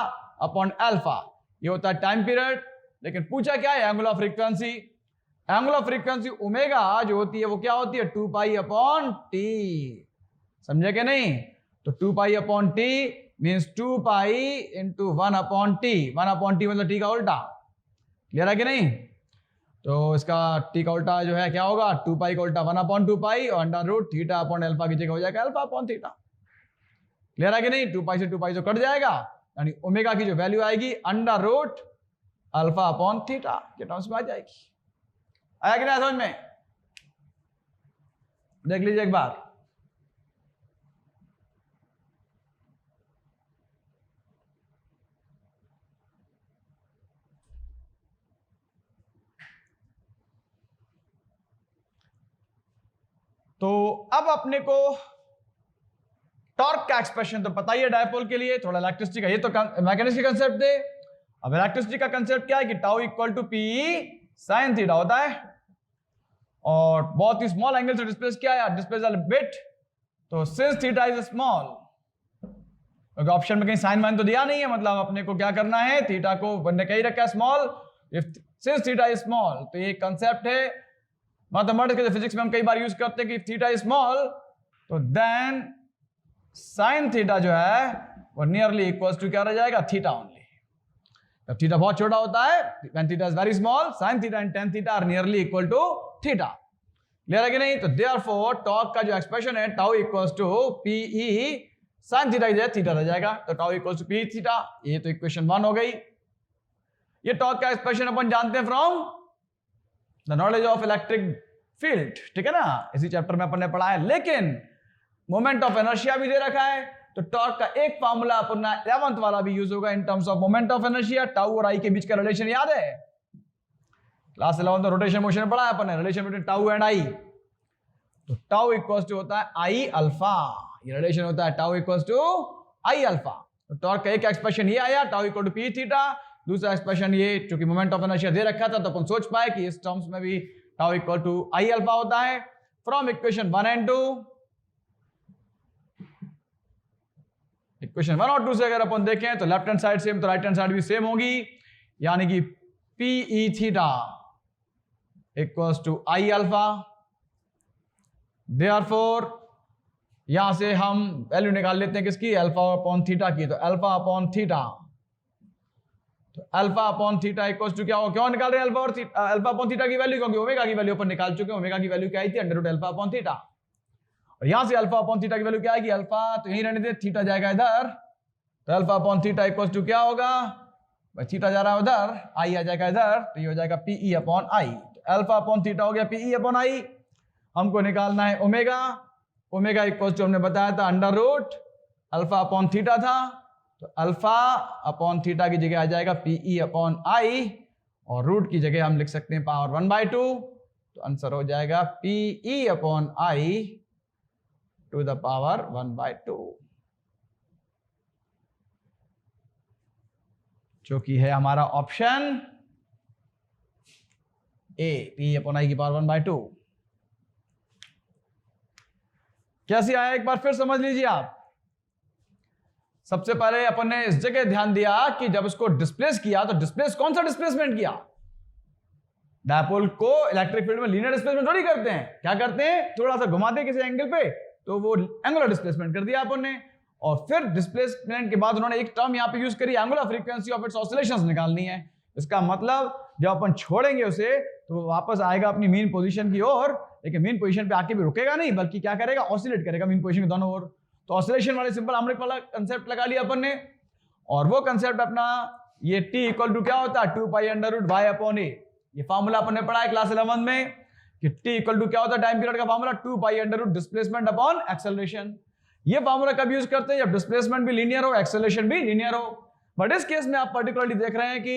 upon alpha, ये होता है टाइम पीरियड। लेकिन पूछा क्या है? Angular frequency. Angular frequency omega जो होती है वो क्या होती है? 2 पाई अपॉन टी, समझे कि नहीं? तो 2 pi upon T means 2 pi into 1 upon T, 1 upon T मतलब टी का उल्टा, क्लियर है कि नहीं? तो इसका टी का उल्टा जो है क्या होगा? 2 पाई का उल्टा 1 अपॉन 2 पाई और under root theta upon alpha की जगह हो जाएगा अल्फा अपॉन थीटा, क्लियर है कि नहीं? 2 पाई से 2 पाई तो कट जाएगा, यानी ओमेगा की जो वैल्यू आएगी under root alpha upon theta के टर्म्स में आ जाएगी। आया कि नहीं समझ में? देख लीजिए एक बार, अब अपने को टॉर्क का एक्सप्रेशन तो पता ही है डायपोल के लिए, थोड़ा इलेक्ट्रिसिटी का ये तो मैकेनिक्स के कंसेप्ट थे। अब इलेक्ट्रिसिटी का कंसेप्ट क्या है कि tau equal to P sine theta होता है, और बहुत ही स्मॉल एंगल से डिस्प्लेस किया है, डिस्प्लेस अ बिट, तो सिंस थीटा इज स्मॉल, क्योंकि ऑप्शन में कहीं साइन वाइन तो दिया नहीं है, मतलब अपने को क्या करना है, थीटा को बनने कहीं रखा है small, if since theta is small, तो ये कंसेप्ट है मैथमेटिक्स फिजिक्स में हम कई बार यूज करते हैं कि थीटा इज स्मॉल, तो देन साइन थीटा जो है वो नियरली इक्वल्स टू क्या रह जाएगा, थीटा ओनली। जब थीटा बहुत छोटा होता है, when theta is very small, sin theta and tan theta are nearly equal to theta। Clear है कि नहीं? तो therefore टॉर्क का जो एक्सप्रेशन है tau equals to P E sin theta की थीटा रह जाएगा, तो tau equals to P theta. ये तो इक्वेशन 1 हो गई। ये टॉर्क का एक्सप्रेशन अपन जानते हैं from the knowledge of electric field, ठीक है ना, इसी चैप्टर में अपन ने पढ़ा है। लेकिन मोमेंट ऑफ इनर्शिया भी दे रखा है, तो टॉर्क का एक फार्मूला अपना 11th वाला भी यूज होगा in terms of moment of inertia. Tau और आई के बीच का रिलेशन याद है, क्लास 11 में रोटेशन मोशन में पढ़ा है अपन ने, relation between tau and I. तो टाउ इक्वल्स टू होता है आई अल्फा, ये रिलेशन होता है tau equals to I alpha. तो टॉर्क का एक एक्सप्रेशन ये आया tau equal to P theta, दूसरा एक्सप्रेशन ये, चूंकि मोमेंट ऑफ इनर्शिया दे रखा था तो अपन सोच पाए कि इस टर्म्स में भी tau equal to I alpha होता है। फ्रॉम इक्वेशन 1 एंड 2, इक्वेशन 1 और 2 से अगर अपन देखें तो लेफ्ट हैंड साइड सेम तो राइट हैंड साइड भी सेम होगी, यानी कि P E theta equals to I alpha. Therefore यहां से हम वैल्यू निकाल लेते हैं किसकी, अल्फा अपॉन थीटा की, तो अल्फा अपॉन थीटा, तो alpha upon theta equals to क्या हो, क्यों निकाल रहे हैं अल्फा और अल्फा अपॉन थीटा की वैल्यू, क्योंकि ओमेगा की वैल्यू अपन निकाल चुके हैं। ओमेगा की वैल्यू क्या आई थी, under root alpha upon theta, और यहां से अल्फा अपॉन थीटा की वैल्यू क्या आएगी, अल्फा तो यहीं रहने दे, थीटा जाएगा इधर, तो alpha upon theta equals to क्या होगा, थीटा जा रहा है उधर, आई आ जाएगा इधर, तो ये हो जाएगा पीई अपॉन आई। तो अल्फा अपॉन थीटा हो गया पीई अपॉन आई। हमको निकालना है ओमेगा, ओमेगा इक्वल्स टू हमने बताया था under root alpha upon theta था, तो अल्फा अपॉन थीटा की जगह आ जाएगा पीई अपॉन आई, और रूट की जगह हम लिख सकते हैं पावर 1/2, तो आंसर हो जाएगा P E upon I to the power 1/2, जो कि है हमारा option A, P upon I की पावर 1/2। कैसे आया एक बार फिर समझ लीजिए आप। सबसे पहले अपन ने इस जगह ध्यान दिया कि जब उसको डिस्प्लेस किया, तो डिस्प्लेस कौन सा डिस्प्लेसमेंट किया, डायपोल को इलेक्ट्रिक फील्ड में लीनियर डिस्प्लेसमेंट थोड़ी करते हैं, क्या करते हैं, थोड़ा सा घुमाते किसी एंगल पे, तो वो एंगुलर डिस्प्लेसमेंट कर दिया अपन ने। और फिर डिस्प्लेसमेंट के बाद उन्होंने एक टर्म यहां पे यूज करी, angular frequency of its oscillations निकालनी है। इसका मतलब जब अपन छोड़ेंगे उसे तो वो वापस आएगा अपनी मीन पोजीशन की ओर, लेकिन मीन पोजीशन पे आके भी रुकेगा नहीं, बल्कि क्या करेगा, ऑसिलेट करेगा मीन पोजीशन के दोनों ओर। तो ऑसिलेशन वाले सिंपल हार्मोनिक वाला कंसेप्ट लगा लिया अपन ने, और वो कंसेप्ट अपना ये t इक्वल टू क्या होता है, 2 pi under root y upon a। ये फार्मूला अपन ने पढ़ा है क्लास 11 में कि t इक्वल टू क्या होता है, टाइम पीरियड का formula 2 pi under root displacement upon acceleration. ये फार्मूला कब यूज करते हैं, जब डिस्प्लेसमेंट भी लीनियर हो, एक्सेलरेशन भी लीनियर हो। बट इस केस में आप पर्टिकुलरली देख रहे हैं कि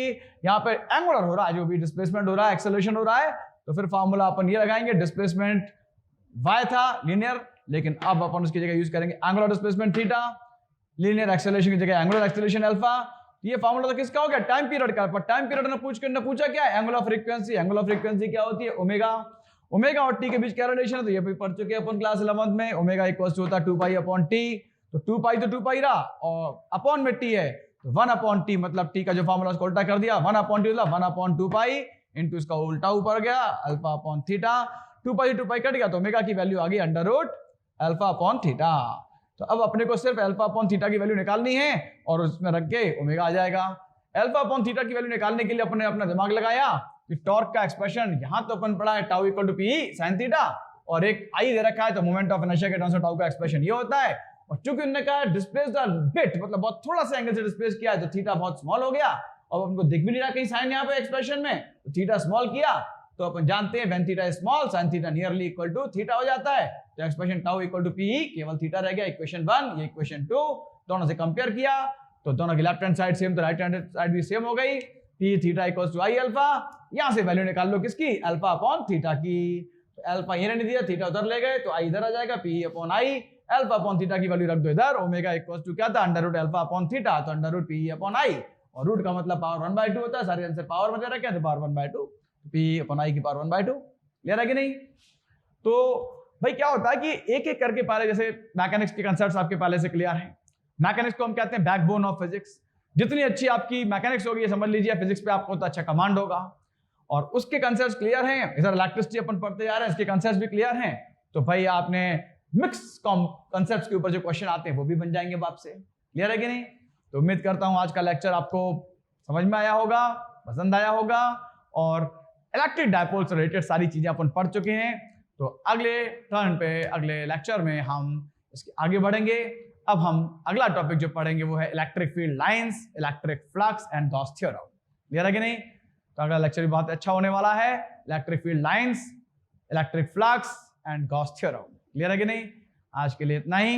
यहाँ पे एंगुलर हो रहा है, जो भी डिस्प्लेसमेंट हो रहा है, एक्सेलरेशन हो रहा है, तो फिर फार्मूला अपन ये लगाएंगे, डिस्प्लेसमेंट y था लीनियर, लेकिन अब अपन उसकी जगह यूज करेंगे angular displacement theta, linear acceleration की जगह एंगुलर एक्सेलरेशन अल्फा। ये फार्मूला तो किसका हो गया, टाइम पीरियड का, पर टाइम पीरियड ने पूछा क्या है, एंगुलर फ्रीक्वेंसी। एंगुलर फ्रीक्वेंसी क्या होती है, ओमेगा। ओमेगा और टी के बीच क्या रिलेशन है, तो ये भी पढ़ चुके हैं अपन क्लास 11 में। ओमेगा इक्वल्स टू होता है 2 पाई अपॉन टी, तो 2 पाई रहा, और अपॉन में टी है, तो 1 अपॉन टी, मतलब टी का जो फार्मूला उसको उल्टा कर दिया, 1 अपॉन टी मतलब 1 अपॉन 2 पाई इंटू इसका उल्टा ऊपर गया alpha upon theta, 2 pi cut गया, तो ओमेगा की वैल्यू आ गई under root alpha upon theta. तो अब अपने को सिर्फ अल्फा अपॉन थीटा की वैल्यू निकालनी है, और उसमें रख के ओमेगा आ जाएगा। अल्फा अपॉन थीटा की वैल्यू निकालने के लिए अपने अपना दिमाग लगाया कि टॉर्क का एक्सप्रेशन यहां तो अपन पढ़ा है tau equal to P sine theta, और एक आई दे रखा है, तो मोमेंट ऑफ इनर्शिया के टर्म्स में टाउ का एक्सप्रेशन ये होता है। और चूंकि उन्होंने कहा डिस्प्लेस द बिट, मतलब बहुत थोड़ा सा एंगल से डिस्प्लेस किया, तो थीटा बहुत स्मॉल हो गया, और उनको दिख भी नहीं रहा कहीं साइन यहाँ पे एक्सप्रेशन में, तो थीटा स्मॉल किया, तो अपन जानते हैं when theta is small sine theta nearly equal to theta हो जाता है। तो expression tau equal to P, केवल थीटा रह गया। इक्वेशन 1 ये इक्वेशन 2, दोनों से कंपेयर किया तो दोनों की लेफ्ट हैंड साइड सेम, तो राइट हैंड साइड भी सेम हो गई। P theta equals to I alpha, यहां से वैल्यू निकाल लो किसकी, अल्फा अपॉन थीटा की। तो अल्फा ये नहीं दिया, थीटा उधर ले गए तो आई इधर आ जाएगा, P upon I, alpha upon theta की वैल्यू रख दो इधर, ओमेगा इक्वल टू क्या था, under root alpha upon theta, तो under root P upon I, और रूट का मतलब पावर 1/2 होता है, सारे आंसर पावर में दे रखा है तो पावर 1/2, पी अपॉन आई की पावर 1/2, क्लियर है कि नहीं। तो भाई क्या होता है कि एक एक करके पहले, जैसे मैकेनिक्स के कंसेप्ट्स आपके पहले से क्लियर हैं, मैकेनिक्स को हम कहते हैं बैकबोन ऑफ फिजिक्स, जितनी अच्छी आपकी मैकेनिक्स होगी समझ लीजिए फिजिक्स पे आपको तो अच्छा कमांड होगा, और उसके कंसेप्ट्स क्लियर हैं, इधर इलेक्ट्रिसिटी अपन पढ़ते जा रहे हैं, इसके कंसेप्ट्स भी क्लियर हैं, तो भाई आपने मिक्स कंसेप्ट्स के ऊपर जो क्वेश्चन आते हैं वो भी बन जाएंगे बाप से, क्लियर है कि नहीं। तो उम्मीद करता हूं आज का लेक्चर आपको समझ में आया होगा, पसंद आया होगा, और इलेक्ट्रिक डायपोल से रिलेटेड सारी चीजें अपन पढ़ चुके हैं। तो अगले टर्न पे, अगले लेक्चर में हम इसके आगे बढ़ेंगे। अब हम अगला टॉपिक जो पढ़ेंगे वो है electric field lines, electric flux and Gauss theorem, clear है कि नहीं। तो अगला लेक्चर भी बहुत अच्छा होने वाला है, electric field lines, electric flux and Gauss theorem, clear है कि नहीं। आज के लिए इतना ही।